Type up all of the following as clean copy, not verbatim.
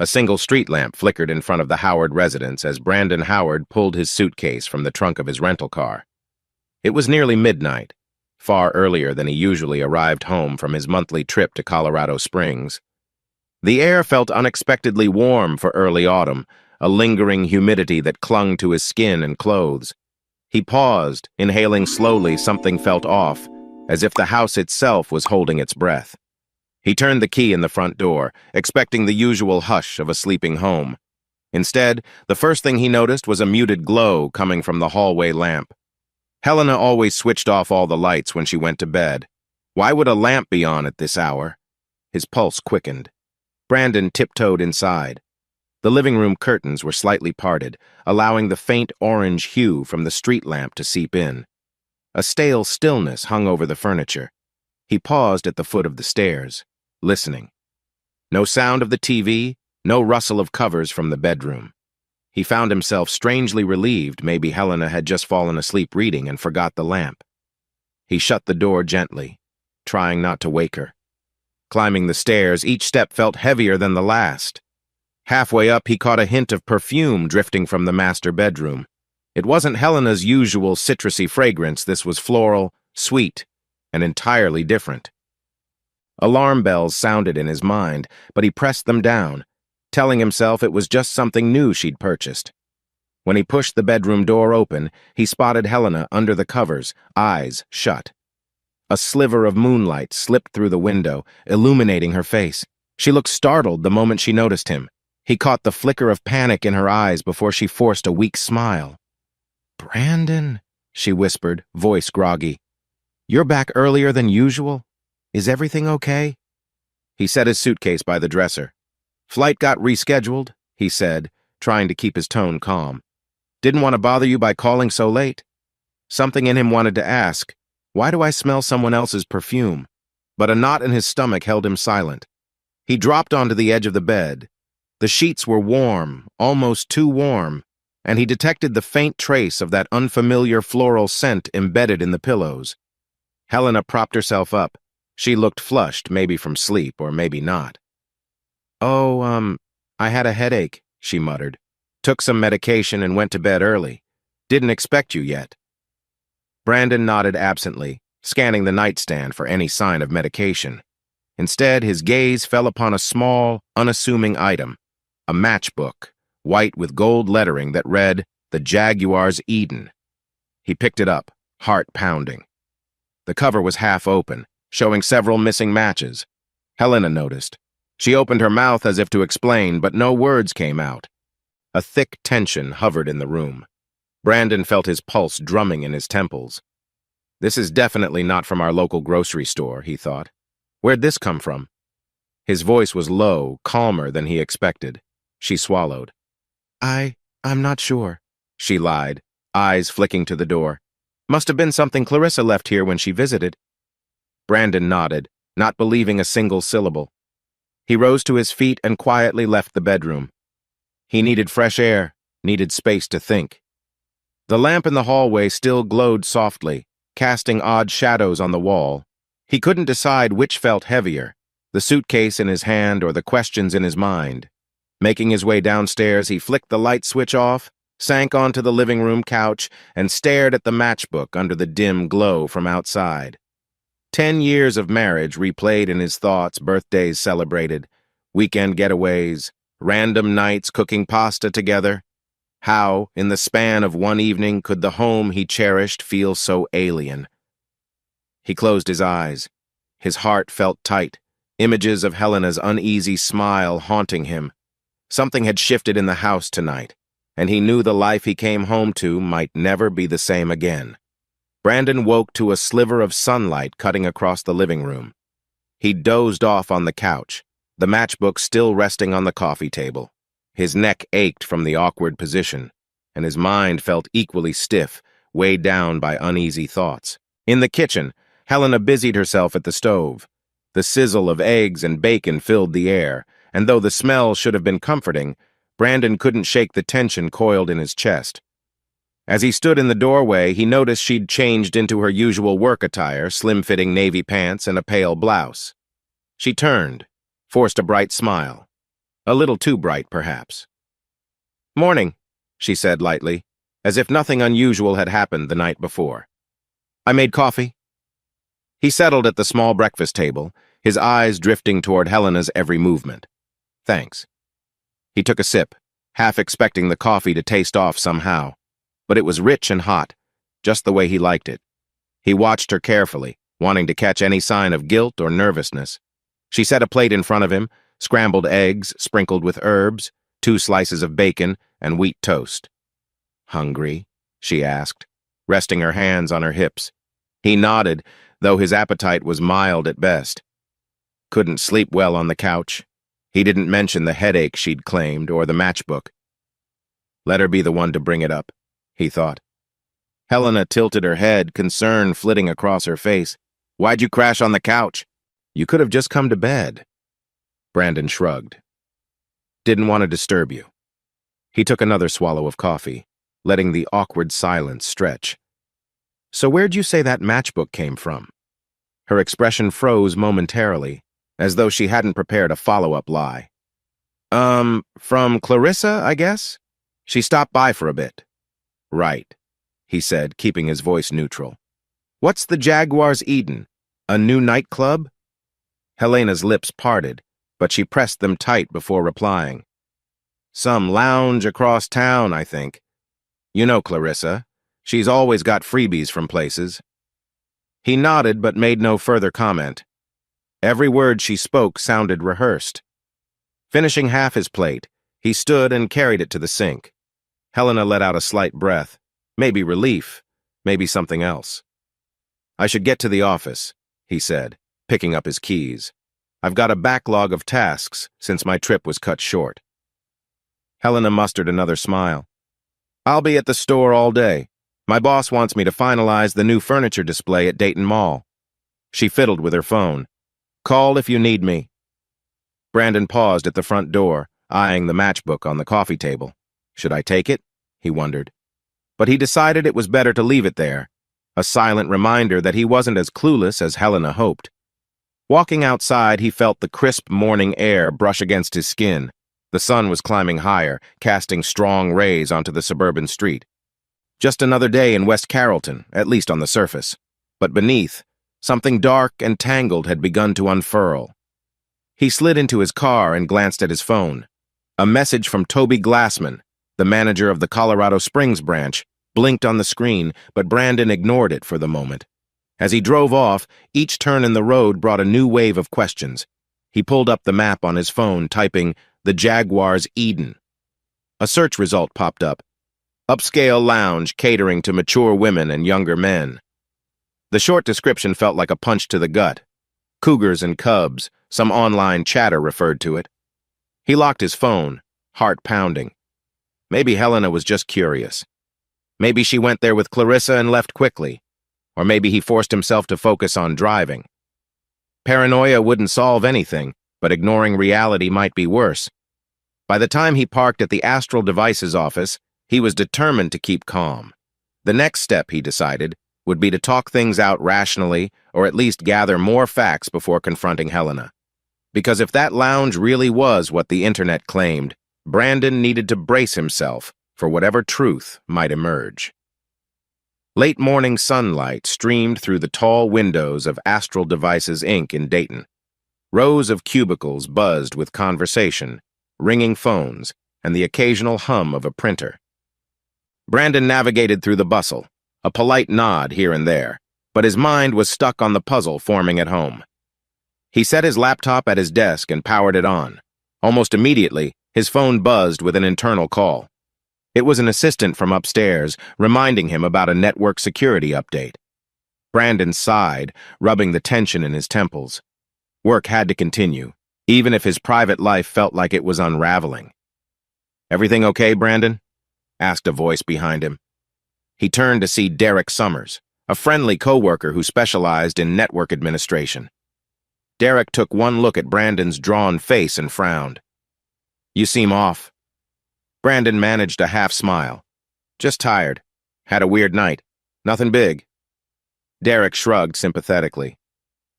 A single street lamp flickered in front of the Howard residence as Brandon Howard pulled his suitcase from the trunk of his rental car. It was nearly midnight, far earlier than he usually arrived home from his monthly trip to Colorado Springs. The air felt unexpectedly warm for early autumn, a lingering humidity that clung to his skin and clothes. He paused, inhaling slowly. Something felt off, as if the house itself was holding its breath. He turned the key in the front door, expecting the usual hush of a sleeping home. Instead, the first thing he noticed was a muted glow coming from the hallway lamp. Helena always switched off all the lights when she went to bed. Why would a lamp be on at this hour? His pulse quickened. Brandon tiptoed inside. The living room curtains were slightly parted, allowing the faint orange hue from the street lamp to seep in. A stale stillness hung over the furniture. He paused at the foot of the stairs, listening. No sound of the TV, no rustle of covers from the bedroom. He found himself strangely relieved maybe Helena had just fallen asleep reading and forgot the lamp. He shut the door gently, trying not to wake her. Climbing the stairs, each step felt heavier than the last. Halfway up, he caught a hint of perfume drifting from the master bedroom. It wasn't Helena's usual citrusy fragrance. This was floral, sweet, and entirely different. Alarm bells sounded in his mind, but he pressed them down, telling himself it was just something new she'd purchased. When he pushed the bedroom door open, he spotted Helena under the covers, eyes shut. A sliver of moonlight slipped through the window, illuminating her face. She looked startled the moment she noticed him. He caught the flicker of panic in her eyes before she forced a weak smile. "Brandon," she whispered, voice groggy. "You're back earlier than usual? Is everything okay?" He set his suitcase by the dresser. "Flight got rescheduled," he said, trying to keep his tone calm. "Didn't want to bother you by calling so late." Something in him wanted to ask, "Why do I smell someone else's perfume?" But a knot in his stomach held him silent. He dropped onto the edge of the bed. The sheets were warm, almost too warm, and he detected the faint trace of that unfamiliar floral scent embedded in the pillows. Helena propped herself up. She looked flushed, maybe from sleep, or maybe not. "Oh, I had a headache," she muttered. "Took some medication and went to bed early. Didn't expect you yet." Brandon nodded absently, scanning the nightstand for any sign of medication. Instead, his gaze fell upon a small, unassuming item, a matchbook, white with gold lettering that read, "The Jaguar's Eden." He picked it up, heart pounding. The cover was half open, showing several missing matches. Helena noticed. She opened her mouth as if to explain, but no words came out. A thick tension hovered in the room. Brandon felt his pulse drumming in his temples. "This is definitely not from our local grocery store," he thought. "Where'd this come from?" His voice was low, calmer than he expected. She swallowed. I'm not sure," she lied, eyes flicking to the door. "Must have been something Clarissa left here when she visited." Brandon nodded, not believing a single syllable. He rose to his feet and quietly left the bedroom. He needed fresh air, needed space to think. The lamp in the hallway still glowed softly, casting odd shadows on the wall. He couldn't decide which felt heavier, the suitcase in his hand or the questions in his mind. Making his way downstairs, he flicked the light switch off, sank onto the living room couch, and stared at the matchbook under the dim glow from outside. 10 years of marriage replayed in his thoughts, birthdays celebrated, weekend getaways, random nights cooking pasta together. How, in the span of one evening, could the home he cherished feel so alien? He closed his eyes. His heart felt tight, images of Helena's uneasy smile haunting him. Something had shifted in the house tonight, and he knew the life he came home to might never be the same again. Brandon woke to a sliver of sunlight cutting across the living room. He dozed off on the couch, the matchbook still resting on the coffee table. His neck ached from the awkward position, and his mind felt equally stiff, weighed down by uneasy thoughts. In the kitchen, Helena busied herself at the stove. The sizzle of eggs and bacon filled the air, and though the smell should have been comforting, Brandon couldn't shake the tension coiled in his chest. As he stood in the doorway, he noticed she'd changed into her usual work attire, slim-fitting navy pants and a pale blouse. She turned, forced a bright smile. A little too bright, perhaps. "Morning," she said lightly, as if nothing unusual had happened the night before. "I made coffee." He settled at the small breakfast table, his eyes drifting toward Helena's every movement. "Thanks." He took a sip, half expecting the coffee to taste off somehow, but it was rich and hot, just the way he liked it. He watched her carefully, wanting to catch any sign of guilt or nervousness. She set a plate in front of him, scrambled eggs sprinkled with herbs, 2 slices of bacon, and wheat toast. "Hungry?" she asked, resting her hands on her hips. He nodded, though his appetite was mild at best. Couldn't sleep well on the couch. He didn't mention the headache she'd claimed or the matchbook. Let her be the one to bring it up, he thought. Helena tilted her head, concern flitting across her face. "Why'd you crash on the couch? You could have just come to bed." Brandon shrugged. "Didn't want to disturb you." He took another swallow of coffee, letting the awkward silence stretch. "So where'd you say that matchbook came from?" Her expression froze momentarily, as though she hadn't prepared a follow-up lie. From Clarissa, I guess? She stopped by for a bit." "Right," he said, keeping his voice neutral. "What's the Jaguar's Eden? A new nightclub?" Helena's lips parted, but she pressed them tight before replying. "Some lounge across town, I think. You know Clarissa. She's always got freebies from places." He nodded but made no further comment. Every word she spoke sounded rehearsed. Finishing half his plate, he stood and carried it to the sink. Helena let out a slight breath. Maybe relief, maybe something else. "I should get to the office," he said, picking up his keys. "I've got a backlog of tasks since my trip was cut short." Helena mustered another smile. "I'll be at the store all day. My boss wants me to finalize the new furniture display at Dayton Mall." She fiddled with her phone. "Call if you need me." Brandon paused at the front door, eyeing the matchbook on the coffee table. Should I take it? He wondered. But he decided it was better to leave it there, a silent reminder that he wasn't as clueless as Helena hoped. Walking outside, he felt the crisp morning air brush against his skin. The sun was climbing higher, casting strong rays onto the suburban street. Just another day in West Carrollton, at least on the surface. But beneath, something dark and tangled had begun to unfurl. He slid into his car and glanced at his phone. A message from Toby Glassman, the manager of the Colorado Springs branch, blinked on the screen, but Brandon ignored it for the moment. As he drove off, each turn in the road brought a new wave of questions. He pulled up the map on his phone, typing, "The Jaguar's Eden." A search result popped up. Upscale lounge catering to mature women and younger men. The short description felt like a punch to the gut. Cougars and cubs, some online chatter referred to it. He locked his phone, heart pounding. Maybe Helena was just curious. Maybe she went there with Clarissa and left quickly. Or maybe he forced himself to focus on driving. Paranoia wouldn't solve anything, but ignoring reality might be worse. By the time he parked at the Astral Devices office, he was determined to keep calm. The next step, he decided, would be to talk things out rationally or at least gather more facts before confronting Helena. Because if that lounge really was what the internet claimed, Brandon needed to brace himself for whatever truth might emerge. Late morning sunlight streamed through the tall windows of Astral Devices Inc. in Dayton. Rows of cubicles buzzed with conversation, ringing phones, and the occasional hum of a printer. Brandon navigated through the bustle, a polite nod here and there, but his mind was stuck on the puzzle forming at home. He set his laptop at his desk and powered it on. Almost immediately, his phone buzzed with an internal call. It was an assistant from upstairs, reminding him about a network security update. Brandon sighed, rubbing the tension in his temples. Work had to continue, even if his private life felt like it was unraveling. "Everything okay, Brandon?" asked a voice behind him. He turned to see Derek Summers, a friendly coworker who specialized in network administration. Derek took one look at Brandon's drawn face and frowned. "You seem off." Brandon managed a half smile. "Just tired. Had a weird night. Nothing big." Derek shrugged sympathetically.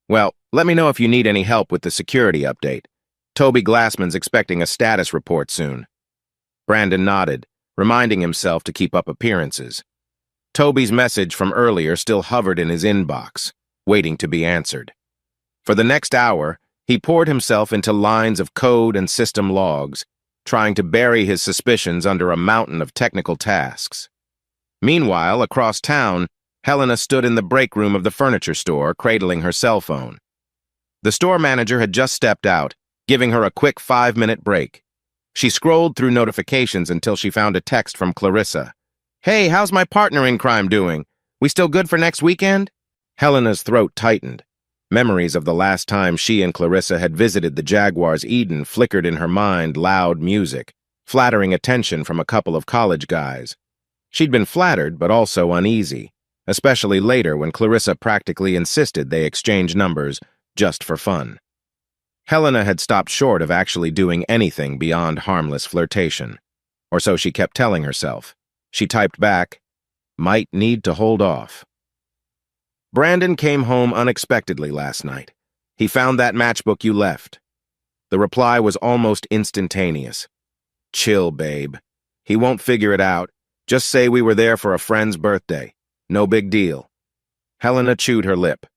"Well, let me know if you need any help with the security update. Toby Glassman's expecting a status report soon. Brandon nodded, reminding himself to keep up appearances. Toby's message from earlier still hovered in his inbox, waiting to be answered. For the next hour, he poured himself into lines of code and system logs, trying to bury his suspicions under a mountain of technical tasks. Meanwhile, across town, Helena stood in the break room of the furniture store, cradling her cell phone. The store manager had just stepped out, giving her a quick 5-minute break. She scrolled through notifications until she found a text from Clarissa. "Hey, how's my partner in crime doing? We still good for next weekend?" Helena's throat tightened. Memories of the last time she and Clarissa had visited the Jaguar's Eden flickered in her mind. Loud music, flattering attention from a couple of college guys. She'd been flattered, but also uneasy, especially later when Clarissa practically insisted they exchange numbers just for fun. Helena had stopped short of actually doing anything beyond harmless flirtation, or so she kept telling herself. She typed back, "Might need to hold off." Brandon came home unexpectedly last night. He found that matchbook you left. The reply was almost instantaneous. "Chill, babe. He won't figure it out. Just say we were there for a friend's birthday. No big deal." Helena chewed her lip.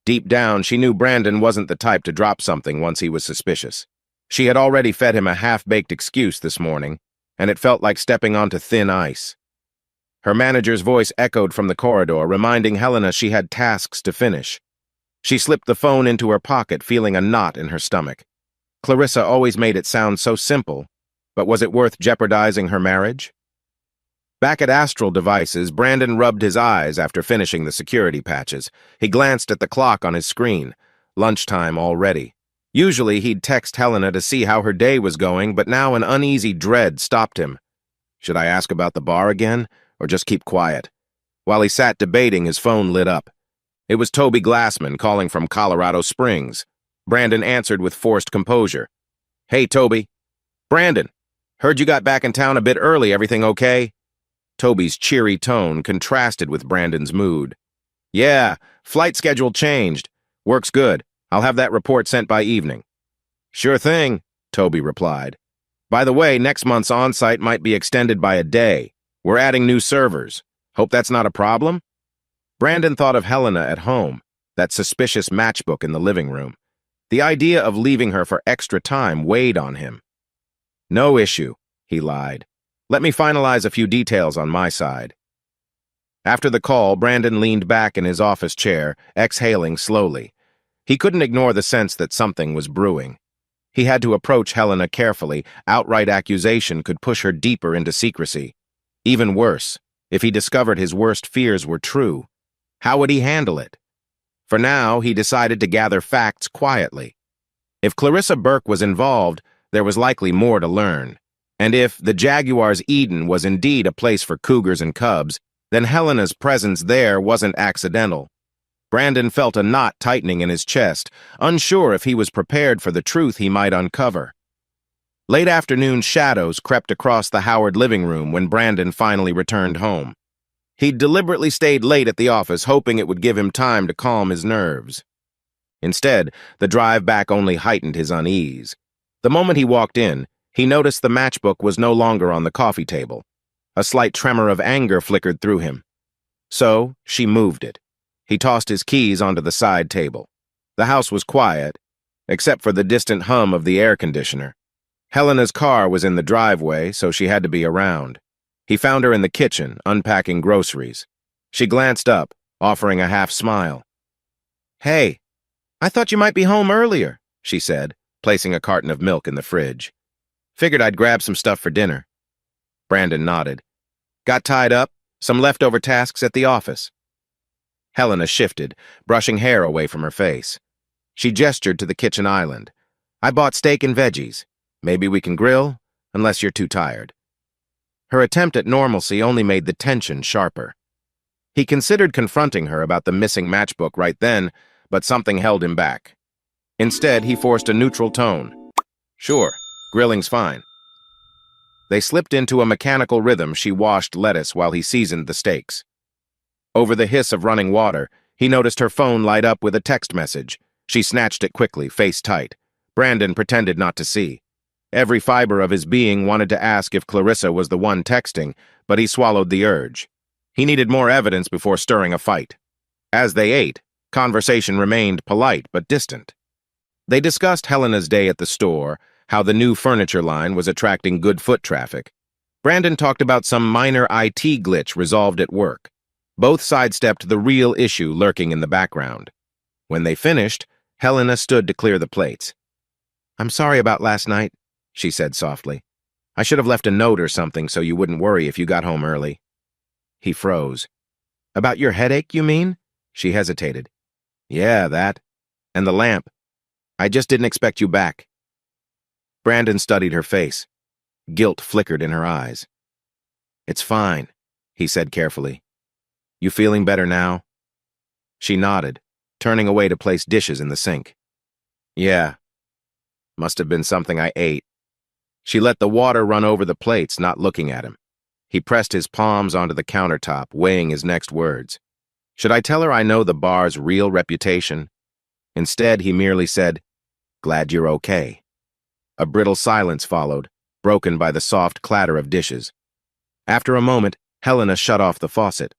Deep down, she knew Brandon wasn't the type to drop something once he was suspicious. She had already fed him a half-baked excuse this morning, and it felt like stepping onto thin ice. Her manager's voice echoed from the corridor, reminding Helena she had tasks to finish. She slipped the phone into her pocket, feeling a knot in her stomach. Clarissa always made it sound so simple, but was it worth jeopardizing her marriage? Back at Astral Devices, Brandon rubbed his eyes after finishing the security patches. He glanced at the clock on his screen. Lunchtime already. Usually he'd text Helena to see how her day was going, but now an uneasy dread stopped him. Should I ask about the bar again, or just keep quiet? While he sat debating, his phone lit up. It was Toby Glassman calling from Colorado Springs. Brandon answered with forced composure. "Hey, Toby." "Brandon, heard you got back in town a bit early. Everything okay?" Toby's cheery tone contrasted with Brandon's mood. "Yeah, flight schedule changed. Works good. I'll have that report sent by evening." "Sure thing," Toby replied. "By the way, next month's on-site might be extended by a day. We're adding new servers. Hope that's not a problem?" Brandon thought of Helena at home, that suspicious matchbook in the living room. The idea of leaving her for extra time weighed on him. "No issue," he lied. "Let me finalize a few details on my side." After the call, Brandon leaned back in his office chair, exhaling slowly. He couldn't ignore the sense that something was brewing. He had to approach Helena carefully. Outright accusation could push her deeper into secrecy. Even worse, if he discovered his worst fears were true, how would he handle it? For now, he decided to gather facts quietly. If Clarissa Burke was involved, there was likely more to learn. And if the Jaguar's Eden was indeed a place for cougars and cubs, then Helena's presence there wasn't accidental. Brandon felt a knot tightening in his chest, unsure if he was prepared for the truth he might uncover. Late afternoon shadows crept across the Howard living room when Brandon finally returned home. He'd deliberately stayed late at the office, hoping it would give him time to calm his nerves. Instead, the drive back only heightened his unease. The moment he walked in, he noticed the matchbook was no longer on the coffee table. A slight tremor of anger flickered through him. So, she moved it. He tossed his keys onto the side table. The house was quiet, except for the distant hum of the air conditioner. Helena's car was in the driveway, so she had to be around. He found her in the kitchen, unpacking groceries. She glanced up, offering a half smile. "Hey, I thought you might be home earlier," she said, placing a carton of milk in the fridge. "Figured I'd grab some stuff for dinner." Brandon nodded. "Got tied up, some leftover tasks at the office." Helena shifted, brushing hair away from her face. She gestured to the kitchen island. "I bought steak and veggies. Maybe we can grill, unless you're too tired." Her attempt at normalcy only made the tension sharper. He considered confronting her about the missing matchbook right then, but something held him back. Instead, he forced a neutral tone. "Sure, grilling's fine." They slipped into a mechanical rhythm. She washed lettuce while he seasoned the steaks. Over the hiss of running water, he noticed her phone light up with a text message. She snatched it quickly, face tight. Brandon pretended not to see. Every fiber of his being wanted to ask if Clarissa was the one texting, but he swallowed the urge. He needed more evidence before stirring a fight. As they ate, conversation remained polite but distant. They discussed Helena's day at the store, how the new furniture line was attracting good foot traffic. Brandon talked about some minor IT glitch resolved at work. Both sidestepped the real issue lurking in the background. When they finished, Helena stood to clear the plates. "I'm sorry about last night," she said softly. "I should have left a note or something so you wouldn't worry if you got home early." He froze. "About your headache, you mean?" She hesitated. "Yeah, that. And the lamp. I just didn't expect you back." Brandon studied her face. Guilt flickered in her eyes. "It's fine," he said carefully. "You feeling better now?" She nodded, turning away to place dishes in the sink. "Yeah. Must have been something I ate." She let the water run over the plates, not looking at him. He pressed his palms onto the countertop, weighing his next words. Should I tell her I know the bar's real reputation? Instead, he merely said, "Glad you're okay." A brittle silence followed, broken by the soft clatter of dishes. After a moment, Helena shut off the faucet.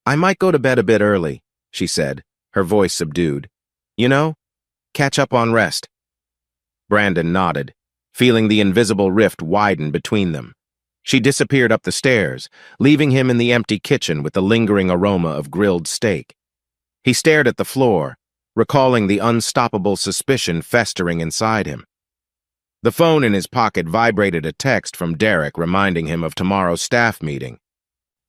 "I might go to bed a bit early," she said, her voice subdued. "You know, catch up on rest." Brandon nodded, feeling the invisible rift widen between them. She disappeared up the stairs, leaving him in the empty kitchen with the lingering aroma of grilled steak. He stared at the floor, recalling the unstoppable suspicion festering inside him. The phone in his pocket vibrated a text from Derek reminding him of tomorrow's staff meeting.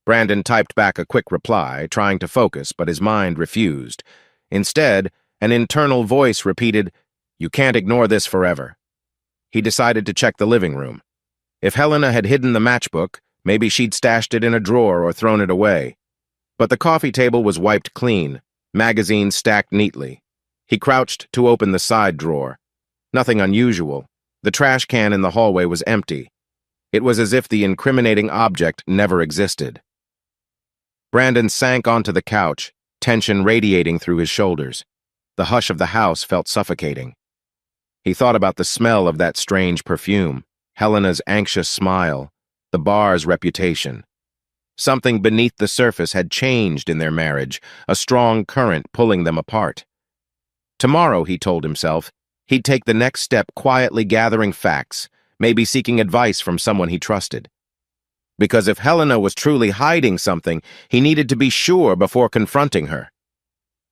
Brandon typed back a quick reply, trying to focus, but his mind refused. Instead, an internal voice repeated, "You can't ignore this forever." He decided to check the living room. If Helena had hidden the matchbook, maybe she'd stashed it in a drawer or thrown it away. But the coffee table was wiped clean, magazines stacked neatly. He crouched to open the side drawer. Nothing unusual. The trash can in the hallway was empty. It was as if the incriminating object never existed. Brandon sank onto the couch, tension radiating through his shoulders. The hush of the house felt suffocating. He thought about the smell of that strange perfume, Helena's anxious smile, the bar's reputation. Something beneath the surface had changed in their marriage, a strong current pulling them apart. Tomorrow, he told himself, he'd take the next step quietly gathering facts, maybe seeking advice from someone he trusted. Because if Helena was truly hiding something, he needed to be sure before confronting her.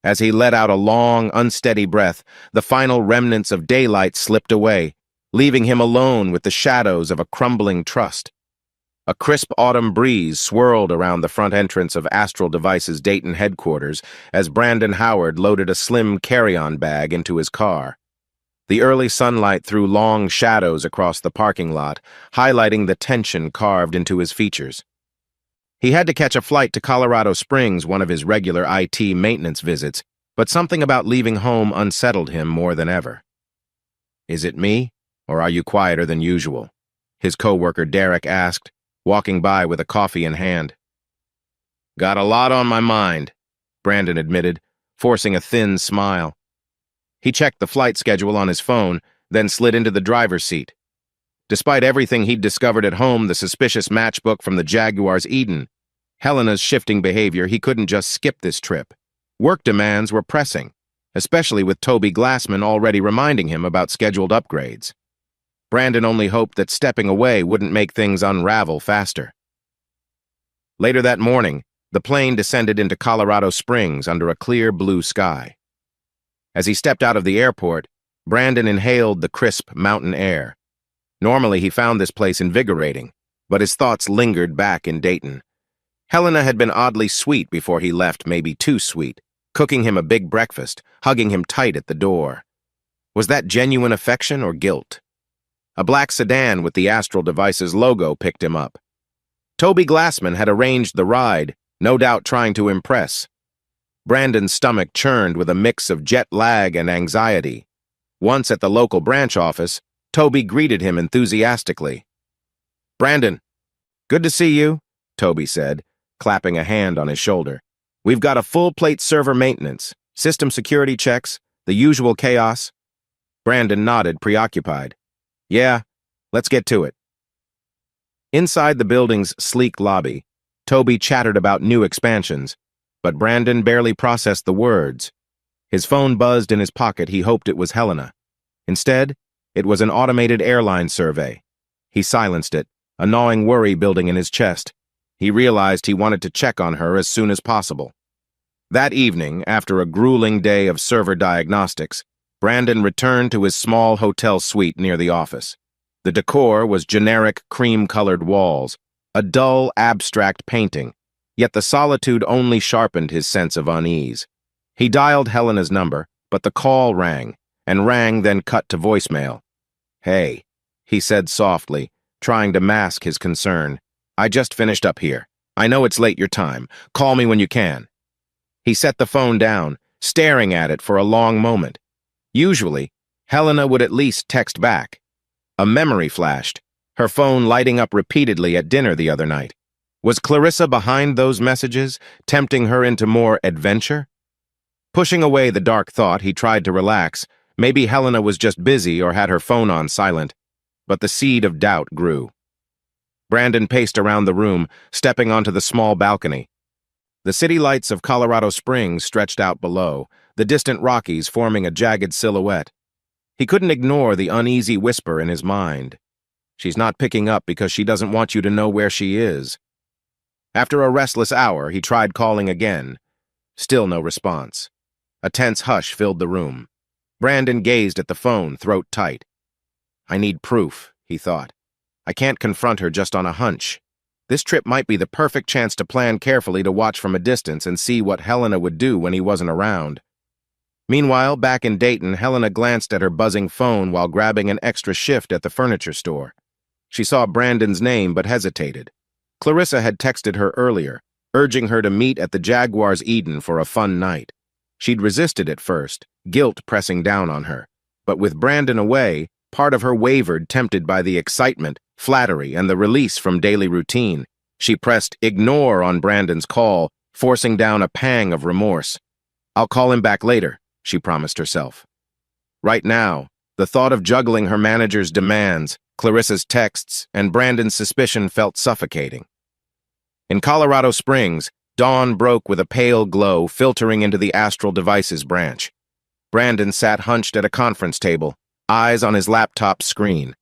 As he let out a long, unsteady breath, the final remnants of daylight slipped away, leaving him alone with the shadows of a crumbling trust. A crisp autumn breeze swirled around the front entrance of Astral Devices' Dayton headquarters as Brandon Howard loaded a slim carry-on bag into his car. The early sunlight threw long shadows across the parking lot, highlighting the tension carved into his features. He had to catch a flight to Colorado Springs, one of his regular IT maintenance visits, but something about leaving home unsettled him more than ever. "Is it me, or are you quieter than usual?" his coworker Derek asked, walking by with a coffee in hand. "Got a lot on my mind," Brandon admitted, forcing a thin smile. He checked the flight schedule on his phone, then slid into the driver's seat. Despite everything he'd discovered at home, the suspicious matchbook from the Jaguar's Eden, Helena's shifting behavior, he couldn't just skip this trip. Work demands were pressing, especially with Toby Glassman already reminding him about scheduled upgrades. Brandon only hoped that stepping away wouldn't make things unravel faster. Later that morning, the plane descended into Colorado Springs under a clear blue sky. As he stepped out of the airport, Brandon inhaled the crisp mountain air. Normally, he found this place invigorating, but his thoughts lingered back in Dayton. Helena had been oddly sweet before he left, maybe too sweet, cooking him a big breakfast, hugging him tight at the door. Was that genuine affection or guilt? A black sedan with the Astral Devices logo picked him up. Toby Glassman had arranged the ride, no doubt trying to impress. Brandon's stomach churned with a mix of jet lag and anxiety. Once at the local branch office, Toby greeted him enthusiastically. "Brandon, good to see you," Toby said, clapping a hand on his shoulder. "We've got a full plate server maintenance, system security checks, the usual chaos." Brandon nodded, preoccupied. Yeah, let's get to it. Inside the building's sleek lobby, Toby chattered about new expansions, but Brandon barely processed the words. His phone buzzed in his pocket. He hoped it was Helena. Instead, it was an automated airline survey. He silenced it, a gnawing worry building in his chest. He realized he wanted to check on her as soon as possible. That evening, after a grueling day of server diagnostics, Brandon returned to his small hotel suite near the office. The decor was generic cream-colored walls, a dull, abstract painting, yet the solitude only sharpened his sense of unease. He dialed Helena's number, but the call rang, and rang then cut to voicemail. Hey, he said softly, trying to mask his concern. I just finished up here. I know it's late your time. Call me when you can. He set the phone down, staring at it for a long moment. Usually, Helena would at least text back. A memory flashed, her phone lighting up repeatedly at dinner the other night. Was Clarissa behind those messages, tempting her into more adventure? Pushing away the dark thought, he tried to relax. Maybe Helena was just busy or had her phone on silent. But the seed of doubt grew. Brandon paced around the room, stepping onto the small balcony. The city lights of Colorado Springs stretched out below, the distant Rockies forming a jagged silhouette. He couldn't ignore the uneasy whisper in his mind. She's not picking up because she doesn't want you to know where she is. After a restless hour, he tried calling again. Still no response. A tense hush filled the room. Brandon gazed at the phone, throat tight. I need proof, he thought. I can't confront her just on a hunch. This trip might be the perfect chance to plan carefully, to watch from a distance and see what Helena would do when he wasn't around. Meanwhile, back in Dayton, Helena glanced at her buzzing phone while grabbing an extra shift at the furniture store. She saw Brandon's name but hesitated. Clarissa had texted her earlier, urging her to meet at the Jaguars Eden for a fun night. She'd resisted at first, guilt pressing down on her. But with Brandon away, part of her wavered, tempted by the excitement, flattery, and the release from daily routine. She pressed ignore on Brandon's call, forcing down a pang of remorse. I'll call him back later, she promised herself. Right now, the thought of juggling her manager's demands, Clarissa's texts, and Brandon's suspicion felt suffocating. In Colorado Springs, dawn broke with a pale glow filtering into the Astral Devices branch. Brandon sat hunched at a conference table, eyes on his laptop screen.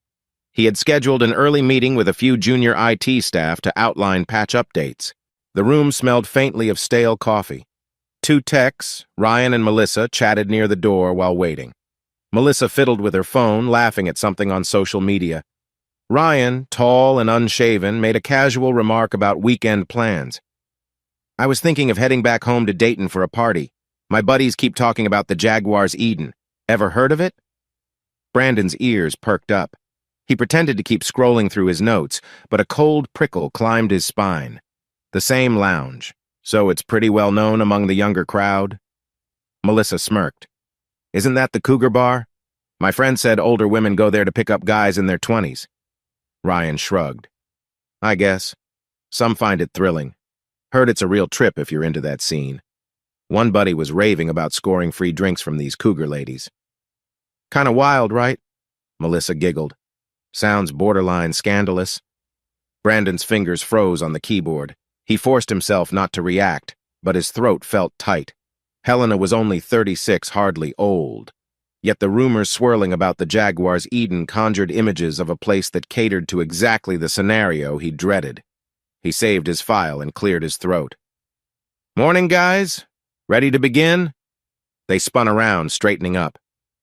He had scheduled an early meeting with a few junior IT staff to outline patch updates. The room smelled faintly of stale coffee. Two techs, Ryan and Melissa, chatted near the door while waiting. Melissa fiddled with her phone, laughing at something on social media. Ryan, tall and unshaven, made a casual remark about weekend plans. I was thinking of heading back home to Dayton for a party. My buddies keep talking about the Jaguars Eden. Ever heard of it? Brandon's ears perked up. He pretended to keep scrolling through his notes, but a cold prickle climbed his spine. The same lounge. So it's pretty well known among the younger crowd? Melissa smirked. Isn't that the Cougar Bar? My friend said older women go there to pick up guys in their 20s. Ryan shrugged. I guess. Some find it thrilling. Heard it's a real trip if you're into that scene. One buddy was raving about scoring free drinks from these cougar ladies. Kinda wild, right? Melissa giggled. Sounds borderline scandalous. Brandon's fingers froze on the keyboard. He forced himself not to react, but his throat felt tight. Helena was only 36, hardly old. Yet the rumors swirling about the Jaguars Eden conjured images of a place that catered to exactly the scenario he dreaded. He saved his file and cleared his throat. Morning, guys. Ready to begin? They spun around, straightening up.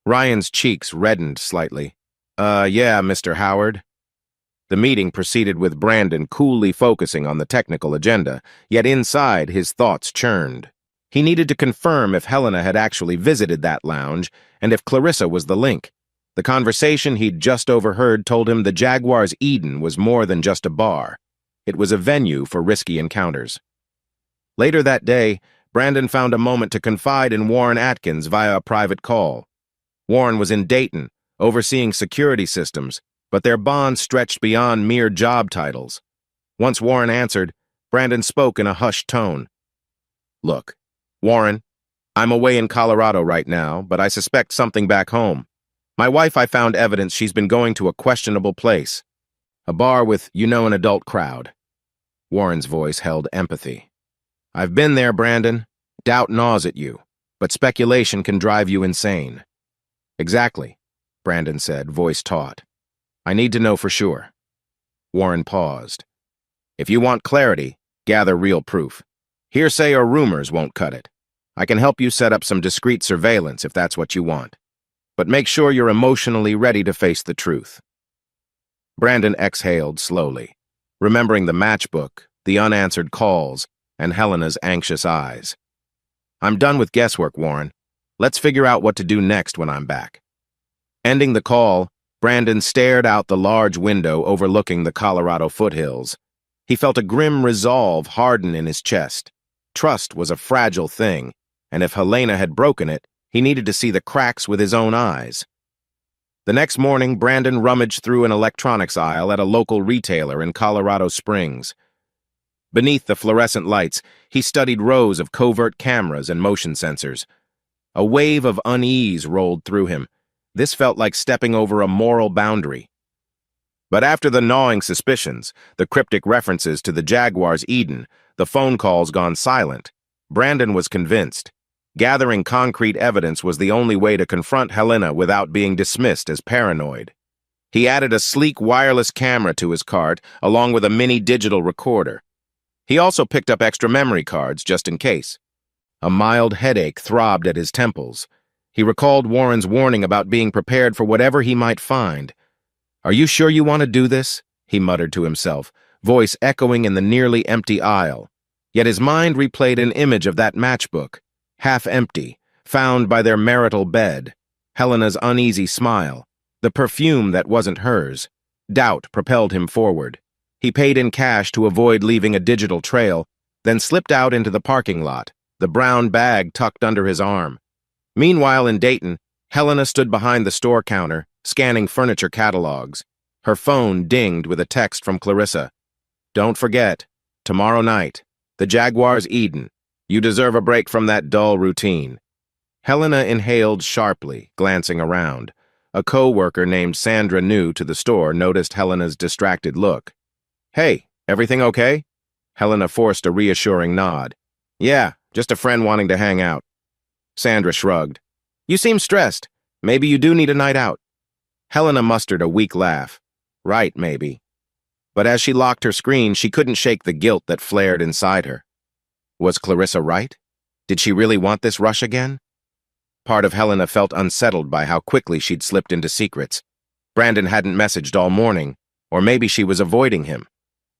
Ryan's cheeks reddened slightly. Yeah, Mr. Howard. The meeting proceeded with Brandon coolly focusing on the technical agenda, yet inside his thoughts churned. He needed to confirm if Helena had actually visited that lounge and if Clarissa was the link. The conversation he'd just overheard told him the Jaguars Eden was more than just a bar. It was a venue for risky encounters. Later that day, Brandon found a moment to confide in Warren Atkins via a private call. Warren was in Dayton, overseeing security systems, but their bond stretched beyond mere job titles. Once Warren answered, Brandon spoke in a hushed tone. Look, Warren, I'm away in Colorado right now, but I suspect something back home. My wife, I found evidence she's been going to a questionable place. A bar with, an adult crowd. Warren's voice held empathy. I've been there, Brandon. Doubt gnaws at you, but speculation can drive you insane. Exactly, Brandon said, voice taut. I need to know for sure. Warren paused. If you want clarity, gather real proof. Hearsay or rumors won't cut it. I can help you set up some discreet surveillance if that's what you want. But make sure you're emotionally ready to face the truth. Brandon exhaled slowly, remembering the matchbook, the unanswered calls, and Helena's anxious eyes. I'm done with guesswork, Warren. Let's figure out what to do next when I'm back. Ending the call, Brandon stared out the large window overlooking the Colorado foothills. He felt a grim resolve harden in his chest. Trust was a fragile thing, and if Helena had broken it, he needed to see the cracks with his own eyes. The next morning, Brandon rummaged through an electronics aisle at a local retailer in Colorado Springs. Beneath the fluorescent lights, he studied rows of covert cameras and motion sensors. A wave of unease rolled through him. This felt like stepping over a moral boundary. But after the gnawing suspicions, the cryptic references to the Jaguar's Eden, the phone calls gone silent, Brandon was convinced. Gathering concrete evidence was the only way to confront Helena without being dismissed as paranoid. He added a sleek wireless camera to his cart, along with a mini digital recorder. He also picked up extra memory cards just in case. A mild headache throbbed at his temples. He recalled Warren's warning about being prepared for whatever he might find. Are you sure you want to do this? He muttered to himself, voice echoing in the nearly empty aisle. Yet his mind replayed an image of that matchbook, half empty, found by their marital bed, Helena's uneasy smile, the perfume that wasn't hers. Doubt propelled him forward. He paid in cash to avoid leaving a digital trail, then slipped out into the parking lot, the brown bag tucked under his arm. Meanwhile, in Dayton, Helena stood behind the store counter, scanning furniture catalogs. Her phone dinged with a text from Clarissa. Don't forget, tomorrow night, the Jaguar's Eden. You deserve a break from that dull routine. Helena inhaled sharply, glancing around. A co-worker named Sandra, new to the store, noticed Helena's distracted look. Hey, everything okay? Helena forced a reassuring nod. Yeah, just a friend wanting to hang out. Sandra shrugged. You seem stressed. Maybe you do need a night out. Helena mustered a weak laugh. Right, maybe. But as she locked her screen, she couldn't shake the guilt that flared inside her. Was Clarissa right? Did she really want this rush again? Part of Helena felt unsettled by how quickly she'd slipped into secrets. Brandon hadn't messaged all morning, or maybe she was avoiding him.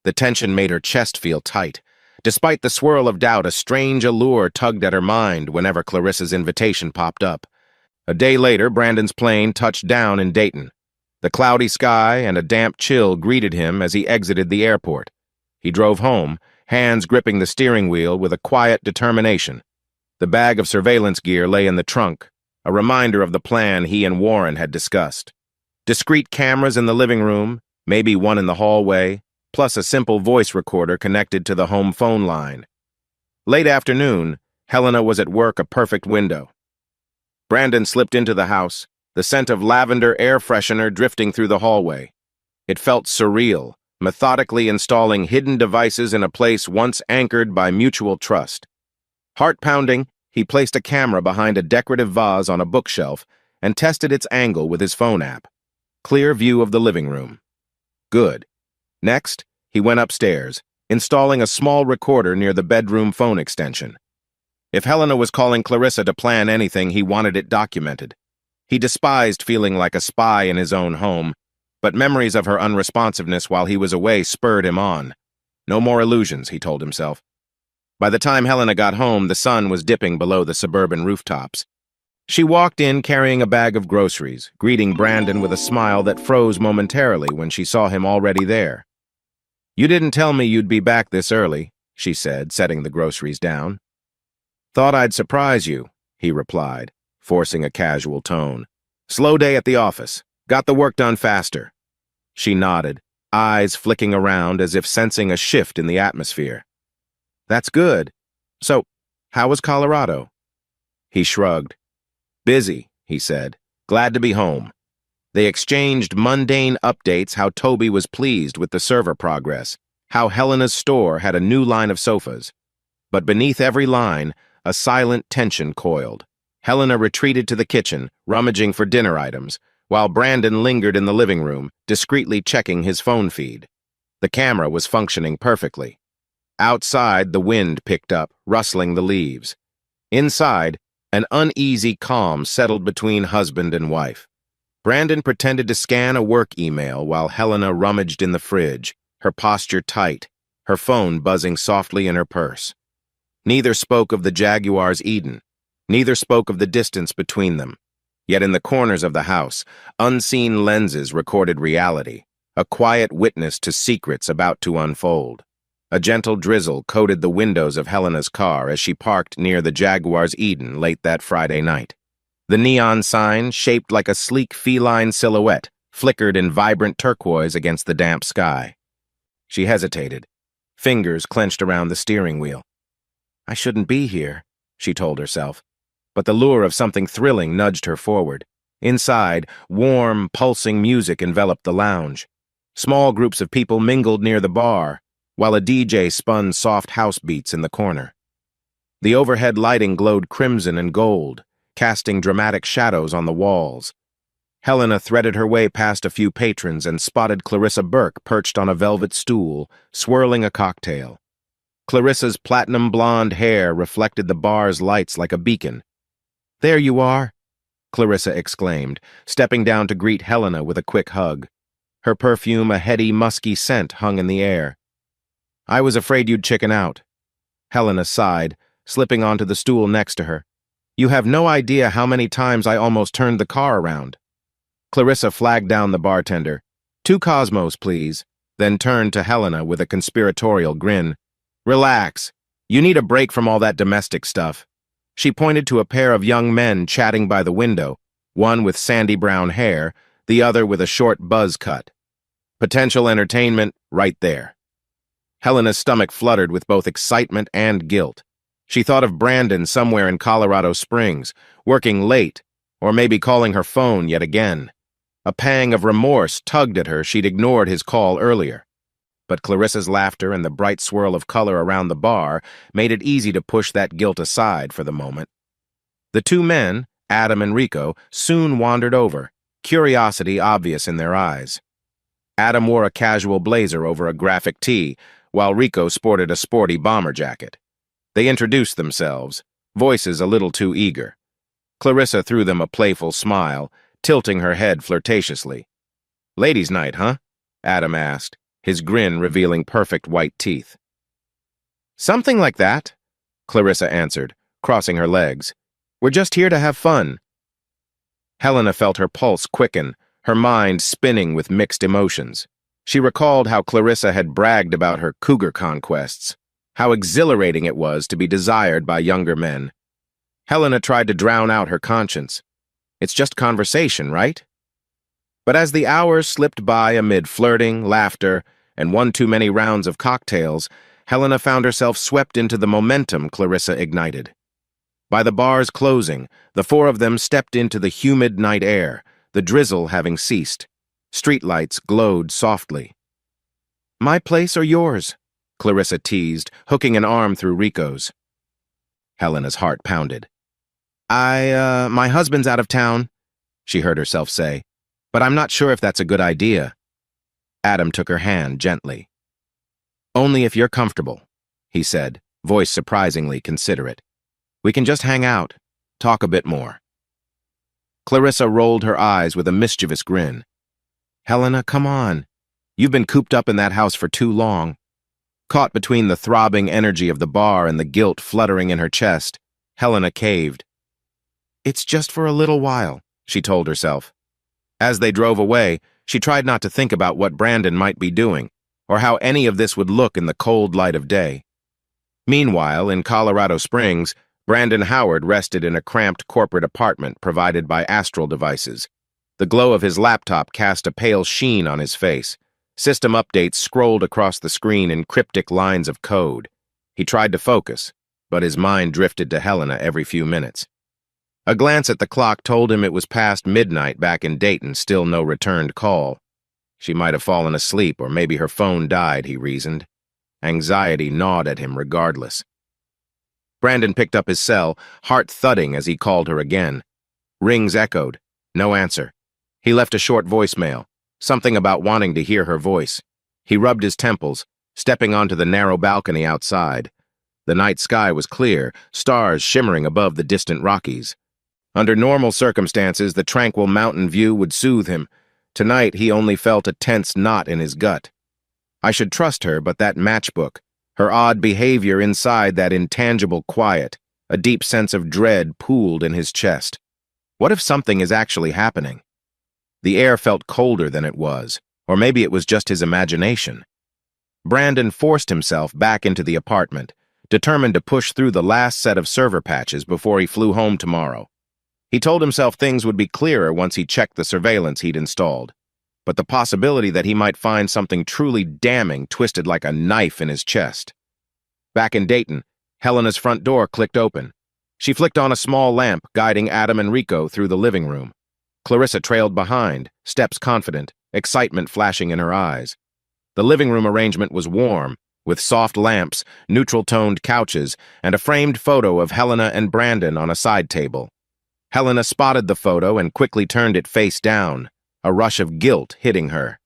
The tension made her chest feel tight. Despite the swirl of doubt, a strange allure tugged at her mind whenever Clarissa's invitation popped up. A day later, Brandon's plane touched down in Dayton. The cloudy sky and a damp chill greeted him as he exited the airport. He drove home, hands gripping the steering wheel with a quiet determination. The bag of surveillance gear lay in the trunk, a reminder of the plan he and Warren had discussed. Discreet cameras in the living room, maybe one in the hallway, plus a simple voice recorder connected to the home phone line. Late afternoon, Helena was at work, a perfect window. Brandon slipped into the house, the scent of lavender air freshener drifting through the hallway. It felt surreal, methodically installing hidden devices in a place once anchored by mutual trust. Heart-pounding, he placed a camera behind a decorative vase on a bookshelf and tested its angle with his phone app. Clear view of the living room. Good. Next, he went upstairs, installing a small recorder near the bedroom phone extension. If Helena was calling Clarissa to plan anything, he wanted it documented. He despised feeling like a spy in his own home, but memories of her unresponsiveness while he was away spurred him on. No more illusions, he told himself. By the time Helena got home, the sun was dipping below the suburban rooftops. She walked in carrying a bag of groceries, greeting Brandon with a smile that froze momentarily when she saw him already there. You didn't tell me you'd be back this early, she said, setting the groceries down. Thought I'd surprise you, he replied, forcing a casual tone. Slow day at the office. Got the work done faster. She nodded, eyes flicking around as if sensing a shift in the atmosphere. That's good. So, how was Colorado? He shrugged. Busy, he said. Glad to be home. They exchanged mundane updates: how Toby was pleased with the server progress, how Helena's store had a new line of sofas. But beneath every line, a silent tension coiled. Helena retreated to the kitchen, rummaging for dinner items, while Brandon lingered in the living room, discreetly checking his phone feed. The camera was functioning perfectly. Outside, the wind picked up, rustling the leaves. Inside, an uneasy calm settled between husband and wife. Brandon pretended to scan a work email while Helena rummaged in the fridge, her posture tight, her phone buzzing softly in her purse. Neither spoke of the Jaguars' Eden. Neither spoke of the distance between them. Yet in the corners of the house, unseen lenses recorded reality, a quiet witness to secrets about to unfold. A gentle drizzle coated the windows of Helena's car as she parked near the Jaguars' Eden late that Friday night. The neon sign, shaped like a sleek feline silhouette, flickered in vibrant turquoise against the damp sky. She hesitated, fingers clenched around the steering wheel. "I shouldn't be here," she told herself, but the lure of something thrilling nudged her forward. Inside, warm, pulsing music enveloped the lounge. Small groups of people mingled near the bar, while a DJ spun soft house beats in the corner. The overhead lighting glowed crimson and gold, casting dramatic shadows on the walls. Helena threaded her way past a few patrons and spotted Clarissa Burke perched on a velvet stool, swirling a cocktail. Clarissa's platinum blonde hair reflected the bar's lights like a beacon. "There you are," Clarissa exclaimed, stepping down to greet Helena with a quick hug. Her perfume, a heady, musky scent, hung in the air. "I was afraid you'd chicken out." Helena sighed, slipping onto the stool next to her. "You have no idea how many times I almost turned the car around." Clarissa flagged down the bartender. "2 Cosmos, please," then turned to Helena with a conspiratorial grin. "Relax. You need a break from all that domestic stuff." She pointed to a pair of young men chatting by the window, one with sandy brown hair, the other with a short buzz cut. Potential entertainment right there. Helena's stomach fluttered with both excitement and guilt. She thought of Brandon somewhere in Colorado Springs, working late, or maybe calling her phone yet again. A pang of remorse tugged at her she'd ignored his call earlier. But Clarissa's laughter and the bright swirl of color around the bar made it easy to push that guilt aside for the moment. The 2 men, Adam and Rico, soon wandered over, curiosity obvious in their eyes. Adam wore a casual blazer over a graphic tee, while Rico sported a sporty bomber jacket. They introduced themselves, voices a little too eager. Clarissa threw them a playful smile, tilting her head flirtatiously. "Ladies' night, huh?" Adam asked, his grin revealing perfect white teeth. "Something like that," Clarissa answered, crossing her legs. "We're just here to have fun." Helena felt her pulse quicken, her mind spinning with mixed emotions. She recalled how Clarissa had bragged about her cougar conquests, how exhilarating it was to be desired by younger men. Helena tried to drown out her conscience. It's just conversation, right? But as the hours slipped by amid flirting, laughter, and one too many rounds of cocktails, Helena found herself swept into the momentum Clarissa ignited. By the bar's closing, the 4 of them stepped into the humid night air, the drizzle having ceased. Streetlights glowed softly. "My place or yours?" Clarissa teased, hooking an arm through Rico's. Helena's heart pounded. My husband's out of town," she heard herself say, "but I'm not sure if that's a good idea." Adam took her hand gently. "Only if you're comfortable," he said, voice surprisingly considerate. "We can just hang out, talk a bit more." Clarissa rolled her eyes with a mischievous grin. "Helena, come on. You've been cooped up in that house for too long." Caught between the throbbing energy of the bar and the guilt fluttering in her chest, Helena caved. "It's just for a little while," she told herself. As they drove away, she tried not to think about what Brandon might be doing, or how any of this would look in the cold light of day. Meanwhile, in Colorado Springs, Brandon Howard rested in a cramped corporate apartment provided by Astral Devices. The glow of his laptop cast a pale sheen on his face. System updates scrolled across the screen in cryptic lines of code. He tried to focus, but his mind drifted to Helena every few minutes. A glance at the clock told him it was past midnight back in Dayton, still no returned call. She might have fallen asleep, or maybe her phone died, he reasoned. Anxiety gnawed at him regardless. Brandon picked up his cell, heart thudding as he called her again. Rings echoed. No answer. He left a short voicemail, something about wanting to hear her voice. He rubbed his temples, stepping onto the narrow balcony outside. The night sky was clear, stars shimmering above the distant Rockies. Under normal circumstances, the tranquil mountain view would soothe him. Tonight, he only felt a tense knot in his gut. I should trust her, but that matchbook, her odd behavior inside that intangible quiet, a deep sense of dread pooled in his chest. What if something is actually happening? The air felt colder than it was, or maybe it was just his imagination. Brandon forced himself back into the apartment, determined to push through the last set of server patches before he flew home tomorrow. He told himself things would be clearer once he checked the surveillance he'd installed, but the possibility that he might find something truly damning twisted like a knife in his chest. Back in Dayton, Helena's front door clicked open. She flicked on a small lamp, guiding Adam and Rico through the living room. Clarissa trailed behind, steps confident, excitement flashing in her eyes. The living room arrangement was warm, with soft lamps, neutral-toned couches, and a framed photo of Helena and Brandon on a side table. Helena spotted the photo and quickly turned it face down, a rush of guilt hitting her.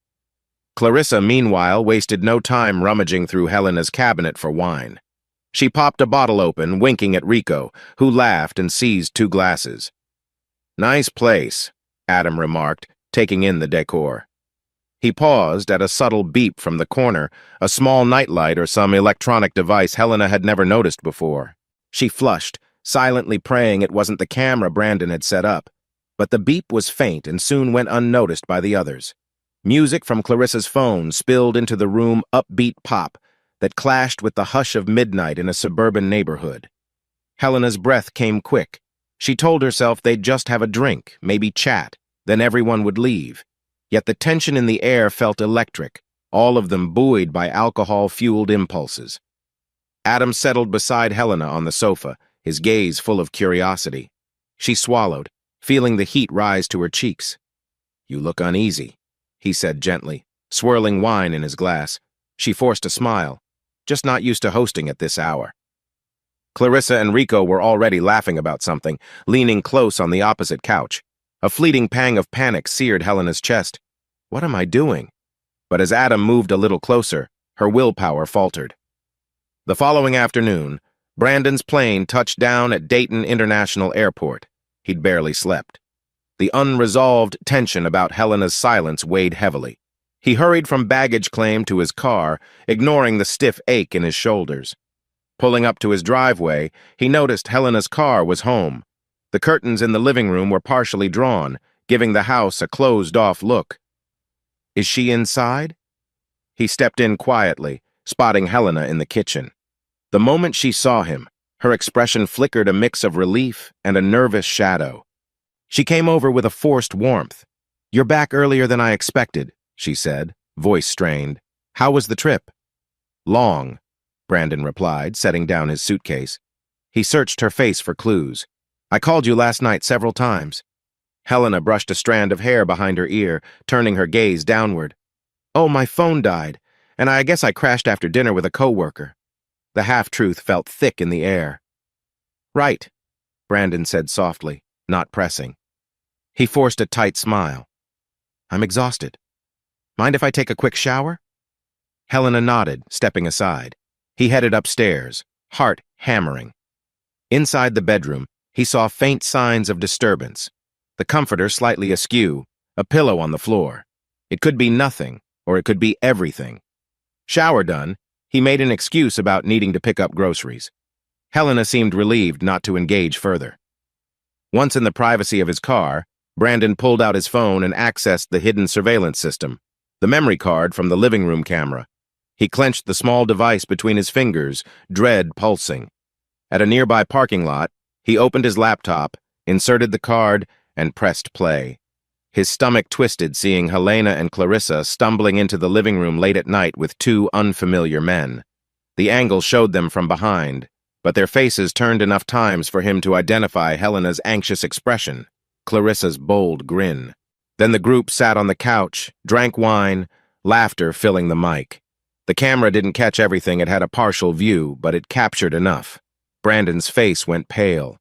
Clarissa, meanwhile, wasted no time rummaging through Helena's cabinet for wine. She popped a bottle open, winking at Rico, who laughed and seized 2 glasses. "Nice place," Adam remarked, taking in the decor. He paused at a subtle beep from the corner, a small nightlight or some electronic device Helena had never noticed before. She flushed, silently praying it wasn't the camera Brandon had set up. But the beep was faint and soon went unnoticed by the others. Music from Clarissa's phone spilled into the room, upbeat pop that clashed with the hush of midnight in a suburban neighborhood. Helena's breath came quick. She told herself they'd just have a drink, maybe chat, then everyone would leave. Yet the tension in the air felt electric, all of them buoyed by alcohol-fueled impulses. Adam settled beside Helena on the sofa, his gaze full of curiosity. She swallowed, feeling the heat rise to her cheeks. "You look uneasy," he said gently, swirling wine in his glass. She forced a smile, just not used to hosting at this hour. Clarissa and Rico were already laughing about something, leaning close on the opposite couch. A fleeting pang of panic seared Helena's chest. What am I doing? But as Adam moved a little closer, her willpower faltered. The following afternoon, Brandon's plane touched down at Dayton International Airport. He'd barely slept. The unresolved tension about Helena's silence weighed heavily. He hurried from baggage claim to his car, ignoring the stiff ache in his shoulders. Pulling up to his driveway, he noticed Helena's car was home. The curtains in the living room were partially drawn, giving the house a closed-off look. Is she inside? He stepped in quietly, spotting Helena in the kitchen. The moment she saw him, her expression flickered a mix of relief and a nervous shadow. She came over with a forced warmth. "You're back earlier than I expected," she said, voice strained. "How was the trip?" "Long," Brandon replied, setting down his suitcase. He searched her face for clues. "I called you last night several times." Helena brushed a strand of hair behind her ear, turning her gaze downward. "Oh, my phone died, and I guess I crashed after dinner with a coworker." The half-truth felt thick in the air. "Right," Brandon said softly, not pressing. He forced a tight smile. "I'm exhausted. Mind if I take a quick shower?" Helena nodded, stepping aside. He headed upstairs, heart hammering. Inside the bedroom, he saw faint signs of disturbance. The comforter slightly askew, a pillow on the floor. It could be nothing, or it could be everything. Shower done, he made an excuse about needing to pick up groceries. Helena seemed relieved not to engage further. Once in the privacy of his car, Brandon pulled out his phone and accessed the hidden surveillance system, the memory card from the living room camera. He clenched the small device between his fingers, dread pulsing. At a nearby parking lot, he opened his laptop, inserted the card, and pressed play. His stomach twisted seeing Helena and Clarissa stumbling into the living room late at night with 2 unfamiliar men. The angle showed them from behind, but their faces turned enough times for him to identify Helena's anxious expression, Clarissa's bold grin. Then the group sat on the couch, drank wine, laughter filling the mic. The camera didn't catch everything, it had a partial view, but it captured enough. Brandon's face went pale.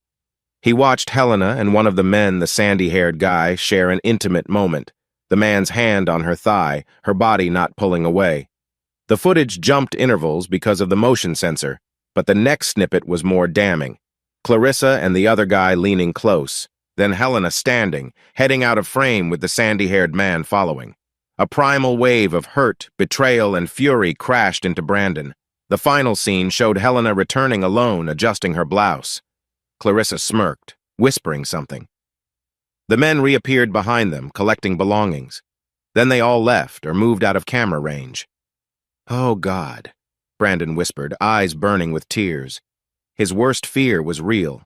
He watched Helena and one of the men, the sandy-haired guy, share an intimate moment, the man's hand on her thigh, her body not pulling away. The footage jumped intervals because of the motion sensor, but the next snippet was more damning. Clarissa and the other guy leaning close, then Helena standing, heading out of frame with the sandy-haired man following. A primal wave of hurt, betrayal, and fury crashed into Brandon. The final scene showed Helena returning alone, adjusting her blouse. Clarissa smirked, whispering something. The men reappeared behind them, collecting belongings. Then they all left or moved out of camera range. "Oh, God," Brandon whispered, eyes burning with tears. His worst fear was real.